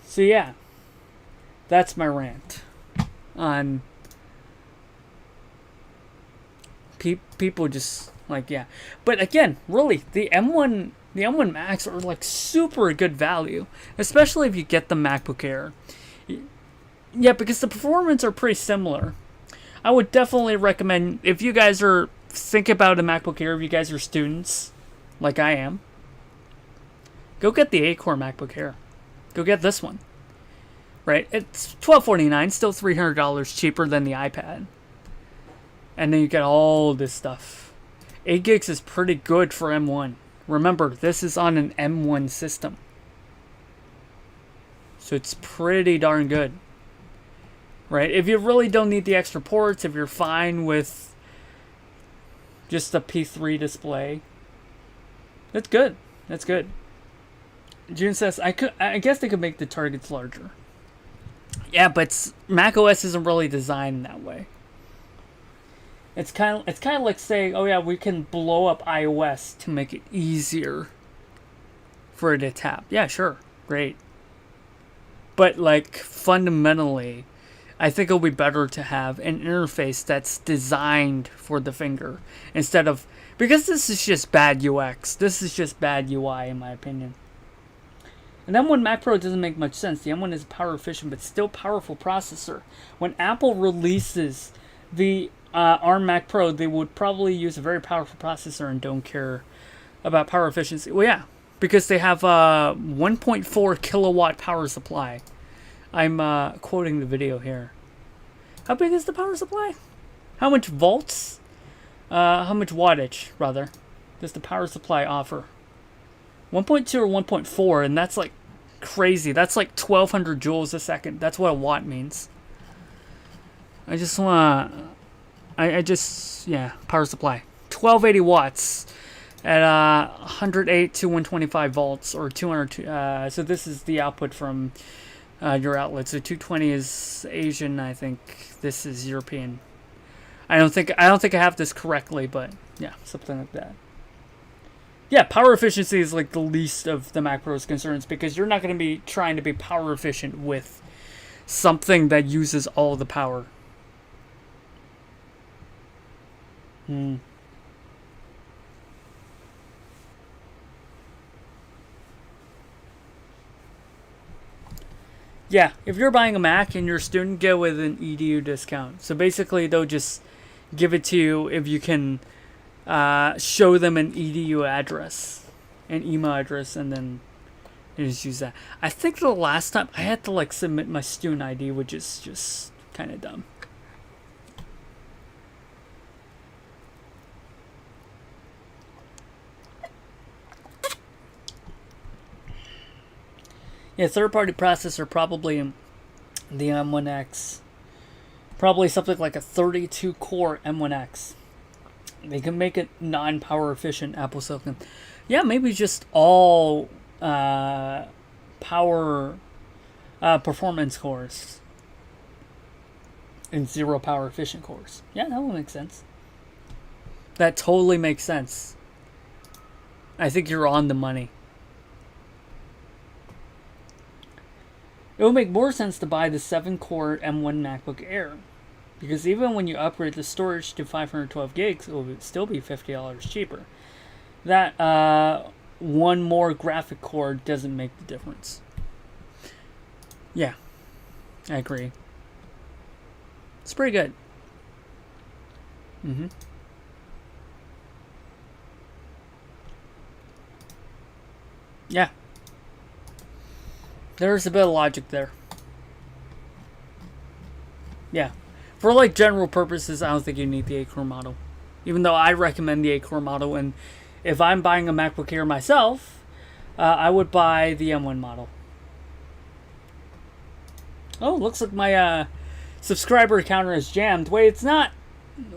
So yeah. That's my rant on people just like, yeah. But again, really, the M1 Macs are like super good value, especially if you get the MacBook Air. Yeah, because the performance are pretty similar. I would definitely recommend, if you guys are thinking about a MacBook Air, if you guys are students like I am, go get the 8-core MacBook Air. Go get this one. Right? It's $1249, still $300 cheaper than the iPad. And then you get all this stuff. 8 gigs is pretty good for M1. Remember, this is on an M1 system. So it's pretty darn good. Right? If you really don't need the extra ports, if you're fine with just a P3 display, That's good. That's good. June says, I guess they could make the targets larger. Yeah, but Mac OS isn't really designed that way. It's kind of like saying, oh yeah, we can blow up iOS to make it easier for it to tap. Yeah, sure, great. But like fundamentally, I think it'll be better to have an interface that's designed for the finger instead of, because this is just bad UX. This is just bad UI in my opinion. And then when Mac Pro doesn't make much sense. The M1 is a power efficient but still powerful processor. When Apple releases the ARM Mac Pro, they would probably use a very powerful processor and don't care about power efficiency. Well, yeah, because they have a 1.4 kilowatt power supply. I'm quoting the video here. How big is the power supply? How much volts? How much wattage, rather, does the power supply offer? 1.2 or 1.4, and that's like crazy. That's like 1200 joules a second. That's what a watt means. I just want yeah, power supply. 1280 watts at 108 to 125 volts, or 200. So this is the output from your outlet. So 220 is Asian, I think. This is European. I don't think I have this correctly, but yeah, something like that. Yeah, power efficiency is like the least of the Mac Pro's concerns, because you're not going to be trying to be power efficient with something that uses all the power. Yeah, if you're buying a Mac and you're a student, go with an EDU discount. So basically, they'll just give it to you if you can show them an EDU address, an email address, and then you just use that. I think the last time I had to like submit my student ID, which is just kind of dumb. Yeah, third-party processor, probably the M1X. Probably something like a 32-core M1X. They can make it non-power efficient Apple Silicon. Yeah, maybe just all power performance cores and 0 power efficient cores. Yeah, that would make sense. That totally makes sense. I think you're on the money. It would make more sense to buy the 7-core M1 MacBook Air, because even when you upgrade the storage to 512 gigs, it will still be $50 cheaper. That one more graphic core doesn't make the difference. Yeah, I agree. It's pretty good. Yeah. There's a bit of logic there. Yeah. For like general purposes, I don't think you need the 8-core model. Even though I recommend the 8-core model, and if I'm buying a MacBook Air myself, I would buy the M1 model. Oh, looks like my subscriber counter is jammed. Wait, it's not.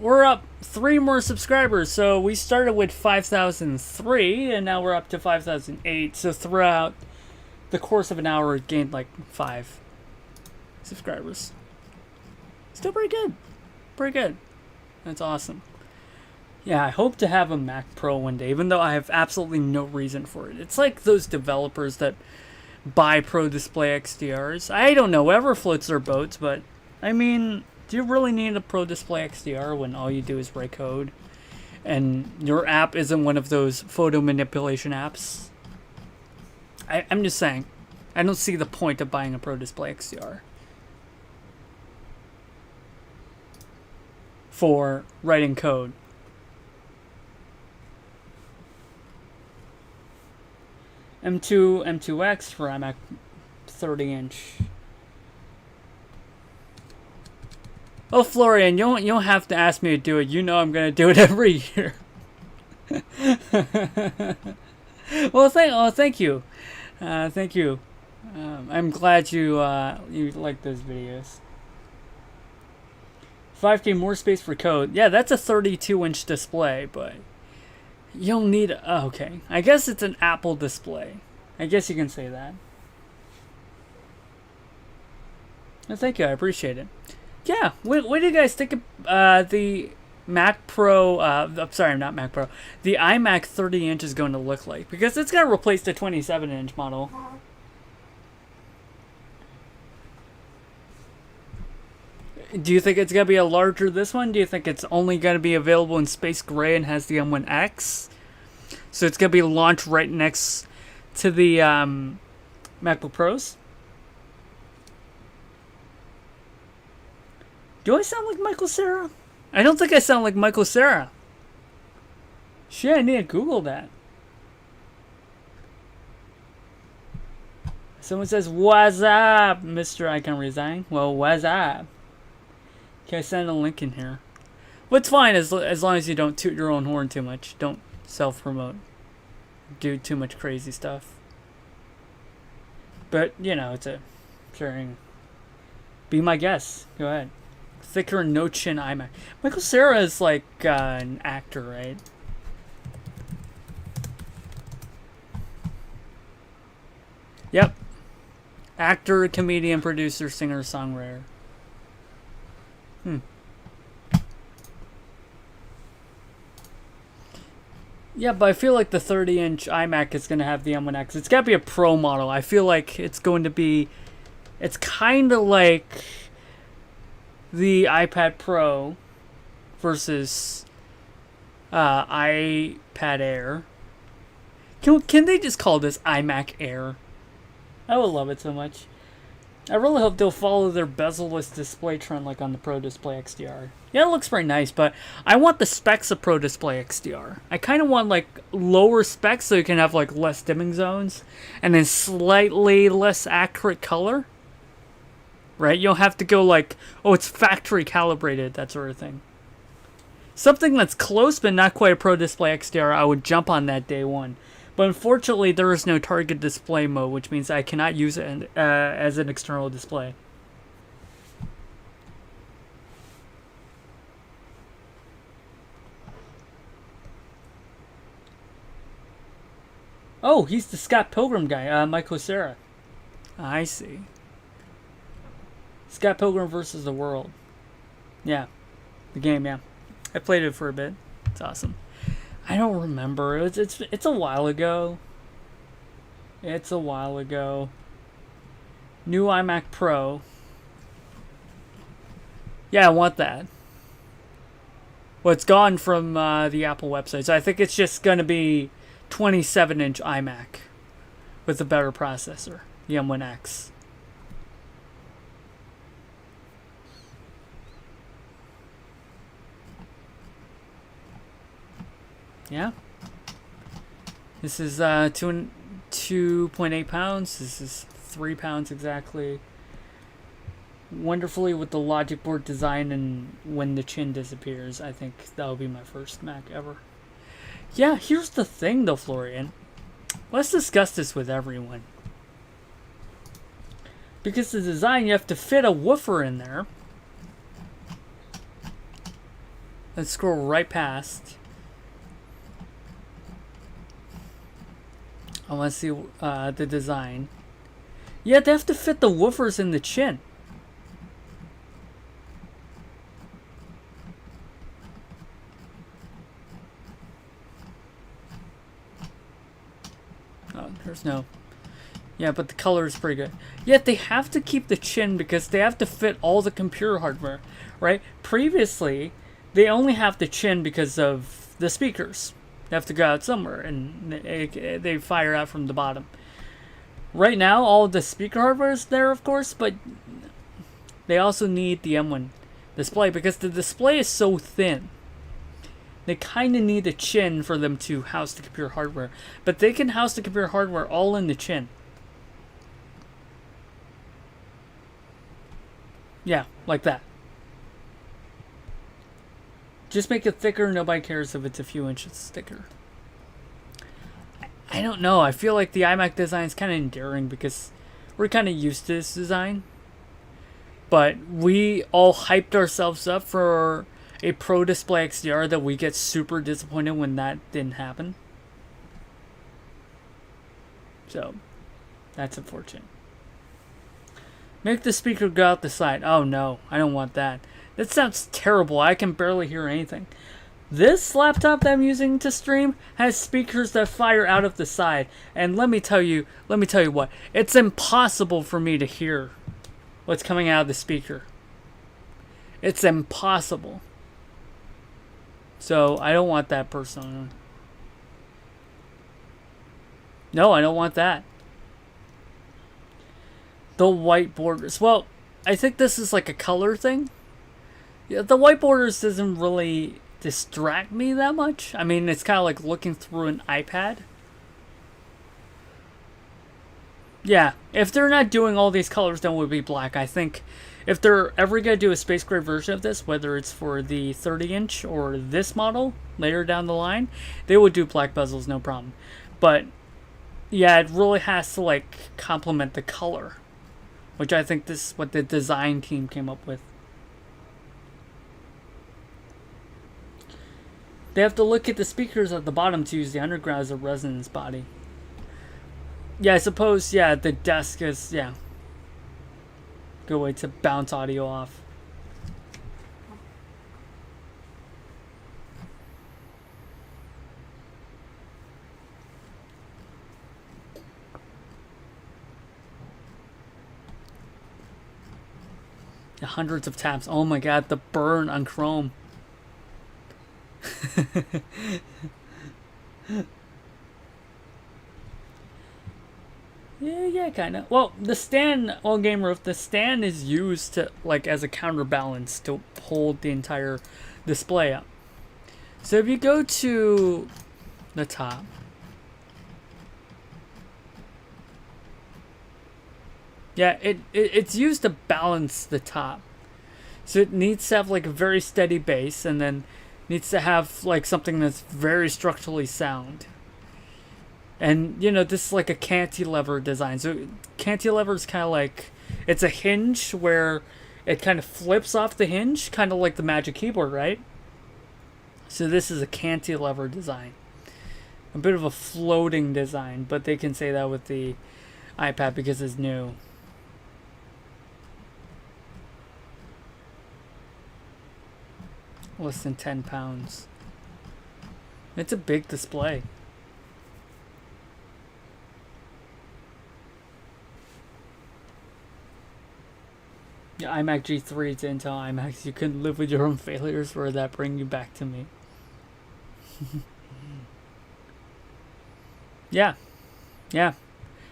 We're up 3 more subscribers. So we started with 5,003, and now we're up to 5,008. So throughout the course of an hour, it gained like 5 subscribers. Still pretty good. Pretty good. That's awesome. Yeah, I hope to have a Mac Pro one day, even though I have absolutely no reason for it. It's like those developers that buy Pro Display XDRs. I don't know, whatever floats their boats, but I mean, do you really need a Pro Display XDR when all you do is write code and your app isn't one of those photo manipulation apps? I'm just saying, I don't see the point of buying a Pro Display XDR for writing code. M2X for iMac 30-inch. Oh, Florian, you don't have to ask me to do it. You know I'm gonna do it every year. Well, thank you. Thank you. I'm glad you like those videos. 5K more space for code. Yeah, that's a 32-inch display, but You'll need... okay. I guess it's an Apple display. I guess you can say that. Well, thank you. I appreciate it. Yeah. What do you guys think of the Mac Pro... I'm sorry, not Mac Pro. The iMac 30-inch is going to look like? Because it's going to replace the 27-inch model. Do you think it's going to be a larger this one? Do you think it's only going to be available in space gray and has the M1X? So it's going to be launched right next to the MacBook Pros? Do I sound like Michael Cera? I don't think I sound like Michael Cera. Shit, I need to Google that. Someone says, "What's up, Mr. Icon Redesign?" Well, what's up? Can I send a link in here? Well, it's fine as long as you don't toot your own horn too much. Don't self-promote. Do too much crazy stuff. But, you know, it's a sharing. Be my guest. Go ahead. Thicker no chin iMac. Michael Cera is like an actor, right? Yep. Actor, comedian, producer, singer, songwriter. Yeah, but I feel like the 30-inch iMac is going to have the M1X. It's got to be a Pro model. I feel like it's going to be... It's kind of like the iPad Pro versus iPad Air. Can they just call this iMac Air? I would love it so much. I really hope they'll follow their bezel-less display trend like on the Pro Display XDR. Yeah, it looks pretty nice, but I want the specs of Pro Display XDR. I kind of want like lower specs so you can have like less dimming zones and then slightly less accurate color. Right? You don't have to go like, oh, it's factory calibrated, that sort of thing. Something that's close but not quite a Pro Display XDR, I would jump on that day one. But unfortunately, there is no target display mode, which means I cannot use it as an external display. Oh, he's the Scott Pilgrim guy, Michael Cera. I see. Scott Pilgrim versus the World. Yeah, the game. Yeah, I played it for a bit. It's awesome. I don't remember. It's a while ago. It's a while ago. New iMac Pro. Yeah, I want that. Well, it's gone from the Apple website, so I think it's just going to be 27-inch iMac with a better processor, the M1X. Yeah. This is 2.8 pounds. This is 3 pounds exactly. Wonderfully with the logic board design, and when the chin disappears, I think that'll be my first Mac ever. Yeah, here's the thing though, Florian. Let's discuss this with everyone. Because the design, you have to fit a woofer in there. Let's scroll right past. I want to see the design. Yeah, they have to fit the woofers in the chin. Oh, there's no... Yeah, but the color is pretty good. Yet they have to keep the chin because they have to fit all the computer hardware, right? Previously, they only have the chin because of the speakers. They have to go out somewhere, and they fire out from the bottom. Right now, all the speaker hardware is there, of course, but they also need the M1 display because the display is so thin. They kind of need the chin for them to house the computer hardware, but they can house the computer hardware all in the chin. Yeah, like that. Just make it thicker. Nobody cares if it's a few inches thicker. I don't know. I feel like the iMac design is kind of endearing because we're kind of used to this design. But we all hyped ourselves up for a Pro Display XDR that we get super disappointed when that didn't happen. So, that's unfortunate. Make the speaker go out the side. Oh no, I don't want that. That sounds terrible. I can barely hear anything. This laptop that I'm using to stream has speakers that fire out of the side. And let me tell you what. It's impossible for me to hear what's coming out of the speaker. It's impossible. So, I don't want that personally. No, I don't want that. The white borders. Well, I think this is like a color thing. Yeah, the white borders doesn't really distract me that much. I mean, it's kind of like looking through an iPad. Yeah, if they're not doing all these colors, then it would be black. I think if they're ever going to do a space gray version of this, whether it's for the 30-inch or this model later down the line, they would do black bezels, no problem. But yeah, it really has to like complement the color, which I think this is what the design team came up with. They have to look at the speakers at the bottom to use the underground as a resonance body. Yeah, I suppose, yeah, the desk is, yeah. Good way to bounce audio off. Yeah, hundreds of tabs. Oh my god, the burn on Chrome. Yeah, kind of. Well, the stand, Game Roof, the stand is used to, like, as a counterbalance to hold the entire display up. So if you go to the top, yeah, it's used to balance the top. So it needs to have, like, a very steady base, and then needs to have, like, something that's very structurally sound. And, you know, this is like a cantilever design. So cantilever is kind of like, it's a hinge where it kind of flips off the hinge, kind of like the Magic Keyboard, right? So this is a cantilever design. A bit of a floating design, but they can say that with the iPad because it's new. Less than 10 pounds. It's a big display. Yeah, iMac G3 to Intel iMacs. You couldn't live with your own failures. Where that bring you back to me? Yeah.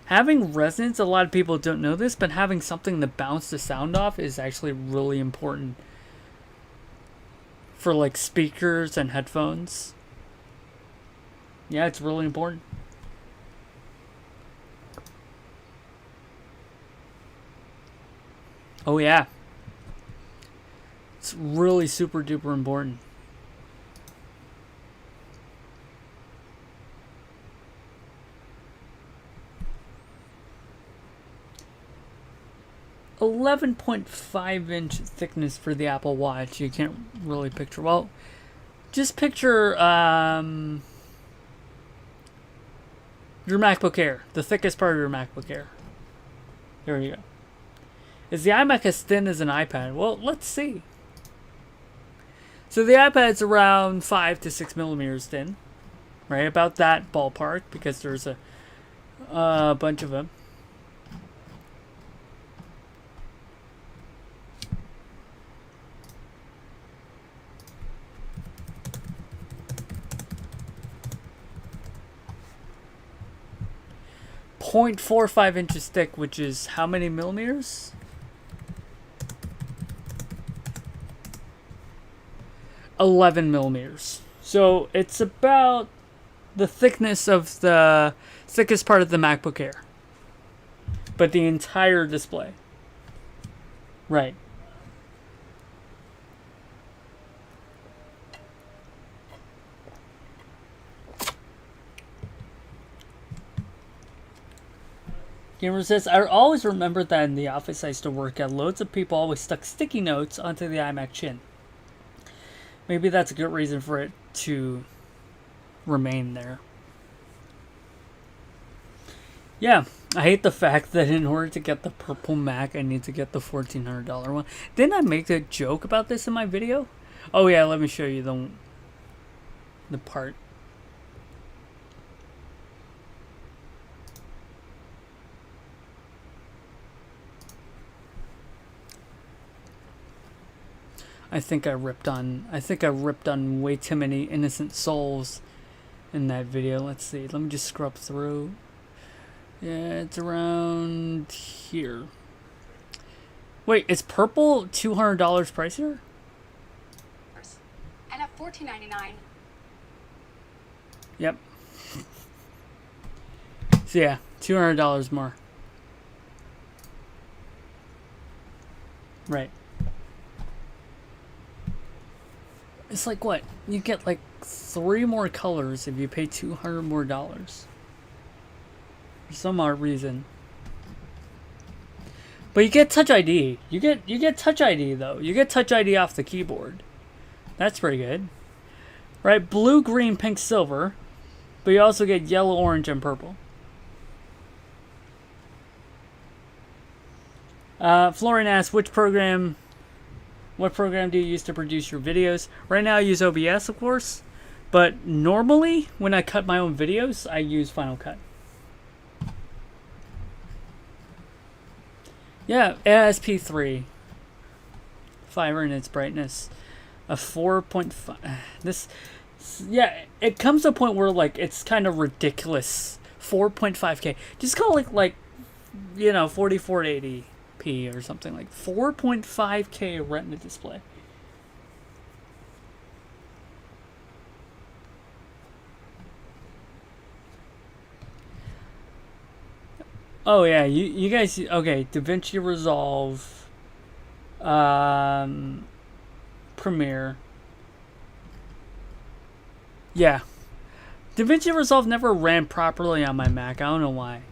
Having resonance, a lot of people don't know this, but having something to bounce the sound off is actually really important for like speakers and headphones. Yeah, it's really important. Oh yeah. It's really super duper important. .5 inch thickness for the Apple Watch. You can't really picture. Well, just picture your MacBook Air, the thickest part of your MacBook Air. There you go. Is the iMac as thin as an iPad? Well, let's see. So the iPad's around 5 to 6 millimeters thin, right? About that ballpark, because there's a bunch of them. .45 inches thick, which is how many millimeters? 11 millimeters. So it's about the thickness of the thickest part of the MacBook Air, but the entire display. Right. Gamer says, I always remember that in the office I used to work at, loads of people always stuck sticky notes onto the iMac chin. Maybe that's a good reason for it to remain there. Yeah, I hate the fact that in order to get the purple Mac, I need to get the $1,400 one. Didn't I make a joke about this in my video? Oh yeah, let me show you the part. I think I ripped on way too many innocent souls in that video. Let's see. Let me just scrub through. Yeah, it's around here. Wait, is purple $200 pricier? And at $14.99. Yep. So yeah, $200 more. Right. It's like what? You get like 3 more colors if you pay $200 more. For some odd reason. But you get Touch ID. You get Touch ID though. You get Touch ID off the keyboard. That's pretty good. Right, blue, green, pink, silver. But you also get yellow, orange, and purple. Florian asks, what program do you use to produce your videos? Right now I use OBS, of course. But normally, when I cut my own videos, I use Final Cut. Yeah, ASP3. 5 in its brightness. A 4.5. This, yeah, it comes to a point where like it's kind of ridiculous. 4.5K. Just call it like, you know, 4480p or something like 4.5K Retina display. Oh yeah, you guys, okay, DaVinci Resolve, Premiere. Yeah. DaVinci Resolve never ran properly on my Mac. I don't know why.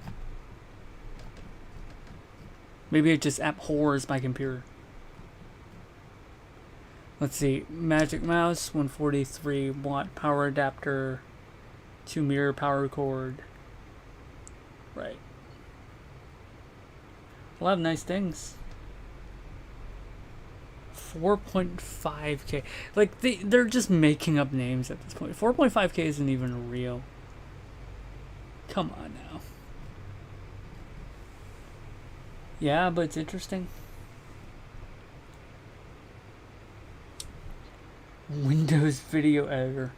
Maybe it just abhors my computer. Let's see. Magic Mouse, 143 watt power adapter, 2 mirror power cord. Right. A lot of nice things. 4.5K. Like, they're just making up names at this point. 4.5K isn't even real. Come on now. Yeah, but it's interesting. Windows Video Editor.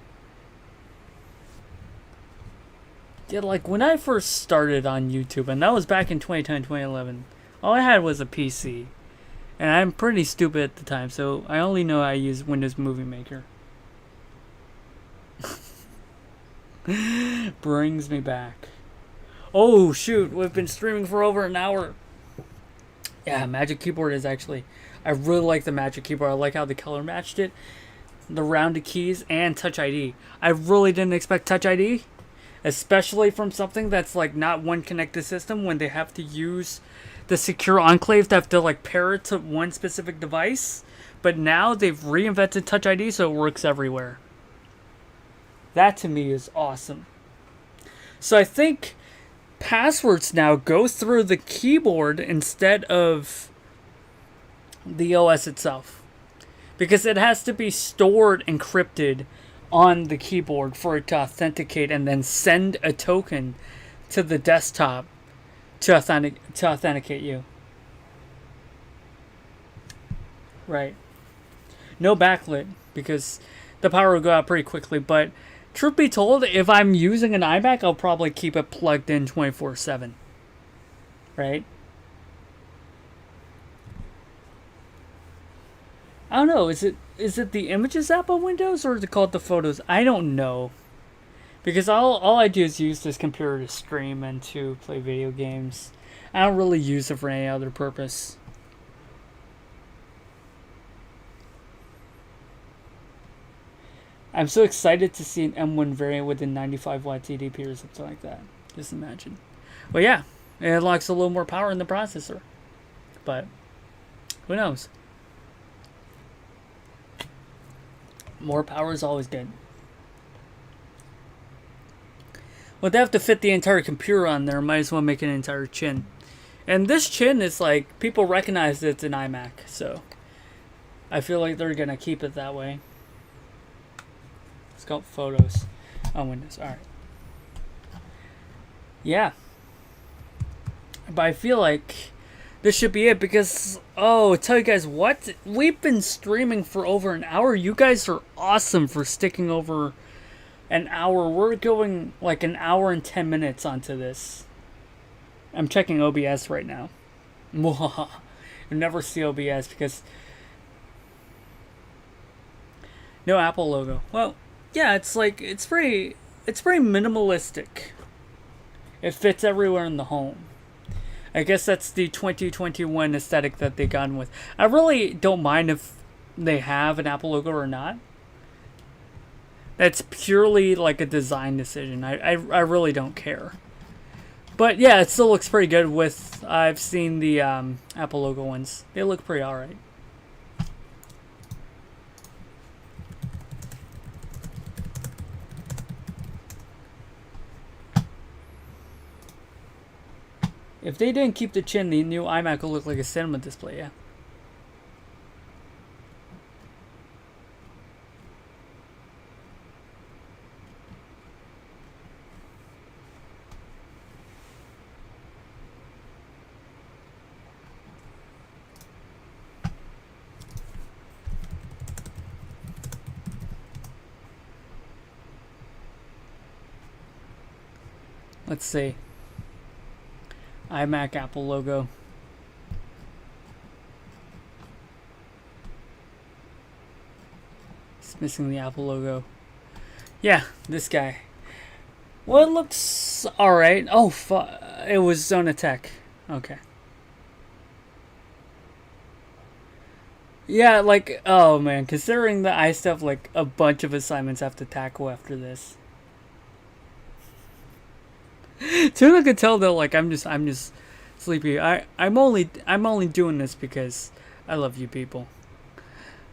Yeah, like, when I first started on YouTube, and that was back in 2010, 2011, all I had was a PC. And I'm pretty stupid at the time, so I only know I use Windows Movie Maker. Brings me back. Oh, shoot. We've been streaming for over an hour. Yeah, Magic Keyboard is actually... I really like the Magic Keyboard. I like how the color matched it. The rounded keys and Touch ID. I really didn't expect Touch ID. Especially from something that's like not one connected system when they have to use the secure enclave to have to like pair it to one specific device. But now they've reinvented Touch ID so it works everywhere. That to me is awesome. So I think passwords now go through the keyboard instead of the OS itself. Because it has to be stored encrypted on the keyboard for it to authenticate and then send a token to the desktop to authenticate you. Right. No backlit because the power will go out pretty quickly, but truth be told, if I'm using an iMac, I'll probably keep it plugged in 24/7. Right? I don't know, is it the Images app on Windows or is it called the Photos? I don't know. Because all I do is use this computer to stream and to play video games. I don't really use it for any other purpose. I'm so excited to see an M1 variant with a 95 watt TDP or something like that. Just imagine. Well, yeah, it unlocks a little more power in the processor. But who knows? More power is always good. Well, they have to fit the entire computer on there. Might as well make an entire chin. And this chin is like, people recognize it's an iMac, so I feel like they're gonna keep it that way. It's called Photos on Windows. Alright. Yeah. But I feel like this should be it because, oh, tell you guys what? We've been streaming for over an hour. You guys are awesome for sticking over an hour. We're going like an hour and 10 minutes onto this. I'm checking OBS right now. You never see OBS because no Apple logo. Well, yeah, it's like it's pretty minimalistic. It fits everywhere in the home. I guess that's the 2021 aesthetic that they gone with. I really don't mind if they have an Apple logo or not. That's purely like a design decision. I really don't care. But yeah, it still looks pretty good with, I've seen the Apple logo ones. They look pretty alright. If they didn't keep the chin, the new iMac will look like a cinema display, yeah. Let's see. iMac Apple logo. It's missing the Apple logo. Yeah, this guy. Well, it looks alright. Oh, it was Zonatech. Okay. Yeah, like, oh man, considering that I still have like a bunch of assignments I have to tackle after this. Tuna could tell though, like I'm just sleepy. I'm only doing this because I love you people.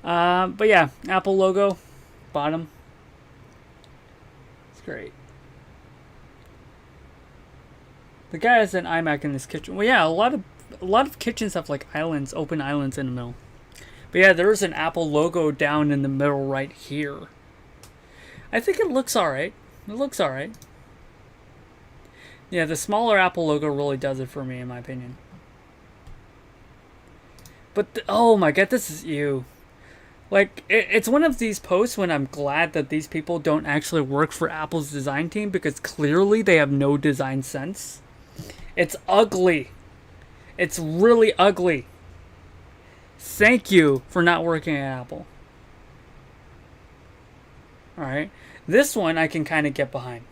But yeah, Apple logo, bottom. It's great. The guy has an iMac in his kitchen. Well, yeah, a lot of kitchens have like islands, open islands in the middle. But yeah, there's an Apple logo down in the middle right here. I think it looks alright. It looks alright. Yeah, the smaller Apple logo really does it for me, in my opinion. But, oh my god, this is you. Like, it's one of these posts when I'm glad that these people don't actually work for Apple's design team because clearly they have no design sense. It's ugly. It's really ugly. Thank you for not working at Apple. Alright. This one I can kind of get behind.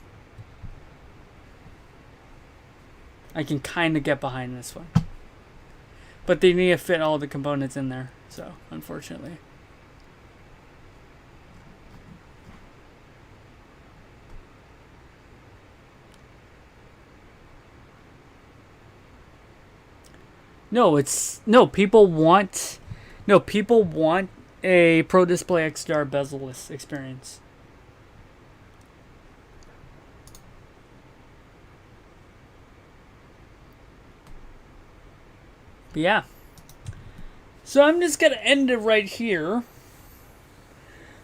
I can kind of get behind this one. But they need to fit all the components in there. So, unfortunately. People want a Pro Display XDR bezel-less experience. But yeah. So I'm just gonna end it right here.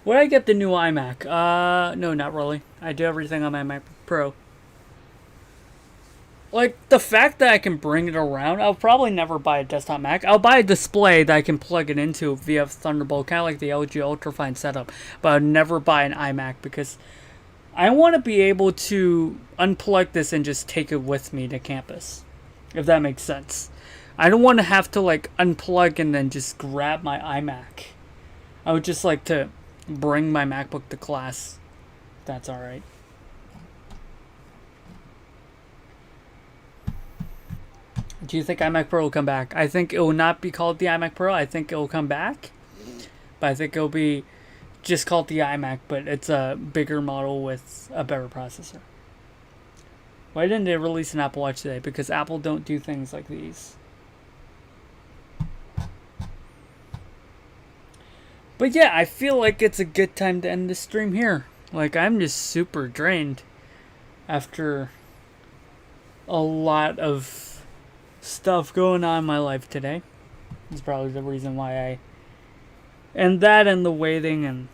Would I get the new iMac? No, not really. I do everything on my Mac Pro. Like, the fact that I can bring it around, I'll probably never buy a desktop Mac. I'll buy a display that I can plug it into via Thunderbolt, kind of like the LG Ultrafine setup. But I'd never buy an iMac because I want to be able to unplug this and just take it with me to campus. If that makes sense. I don't want to have to, like, unplug and then just grab my iMac. I would just like to bring my MacBook to class. If that's alright. Do you think iMac Pro will come back? I think it will not be called the iMac Pro. I think it will come back. But I think it will be just called the iMac, but it's a bigger model with a better processor. Why didn't they release an Apple Watch today? Because Apple don't do things like these. But yeah, I feel like it's a good time to end the stream here. Like, I'm just super drained after a lot of stuff going on in my life today. That's probably the reason why I... And that and the waiting and...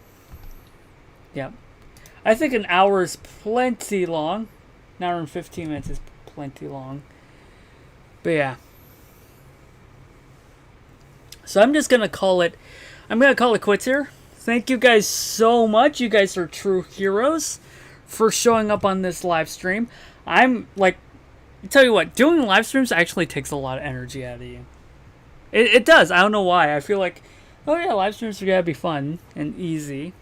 Yeah. I think an hour is plenty long. An hour and 15 minutes is plenty long. But yeah. So I'm just going to call it... I'm going to call it quits here. Thank you guys so much. You guys are true heroes for showing up on this live stream. I'm like... I tell you what, doing live streams actually takes a lot of energy out of you. It does. I don't know why. I feel like, oh yeah, live streams are going to be fun and easy.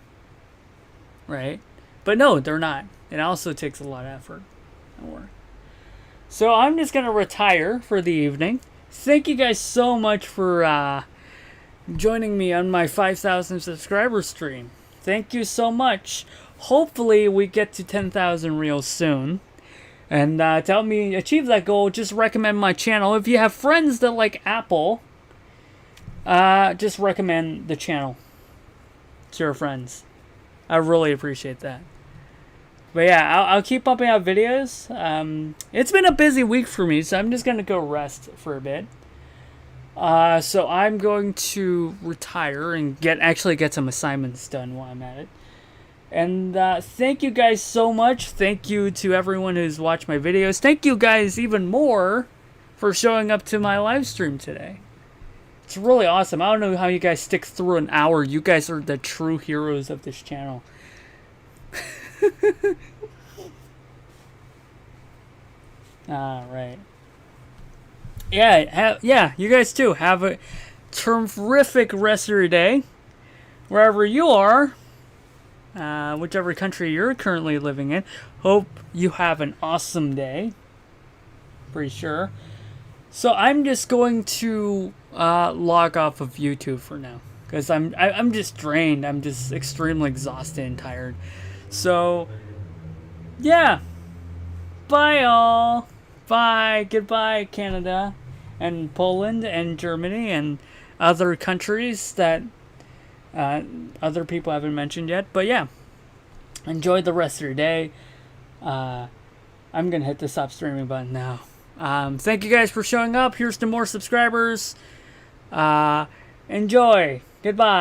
Right? But no, they're not. It also takes a lot of effort. Don't worry. So I'm just going to retire for the evening. Thank you guys so much for joining me on my 5,000 subscriber stream. Thank you so much. Hopefully we get to 10,000 real soon. And to help me achieve that goal, just recommend my channel. If you have friends that like Apple, just recommend the channel to your friends. I really appreciate that. But yeah, I'll keep pumping out videos. It's been a busy week for me, so I'm just going to go rest for a bit. So I'm going to retire and actually get some assignments done while I'm at it. And thank you guys so much. Thank you to everyone who's watched my videos. Thank you guys even more for showing up to my live stream today. It's really awesome. I don't know how you guys stick through an hour. You guys are the true heroes of this channel. Alright. Yeah, you guys too. Have a terrific rest of your day. Wherever you are. Whichever country you're currently living in. Hope you have an awesome day. Pretty sure. So I'm just going to log off of YouTube for now. Because I'm just drained. I'm just extremely exhausted and tired. So, yeah. Bye all. Bye. Goodbye, Canada. And Poland and Germany and other countries that... other people haven't mentioned yet, but yeah, enjoy the rest of your day. I'm gonna hit the stop streaming button now. Thank you guys for showing up. Here's to more subscribers. Enjoy. Goodbye.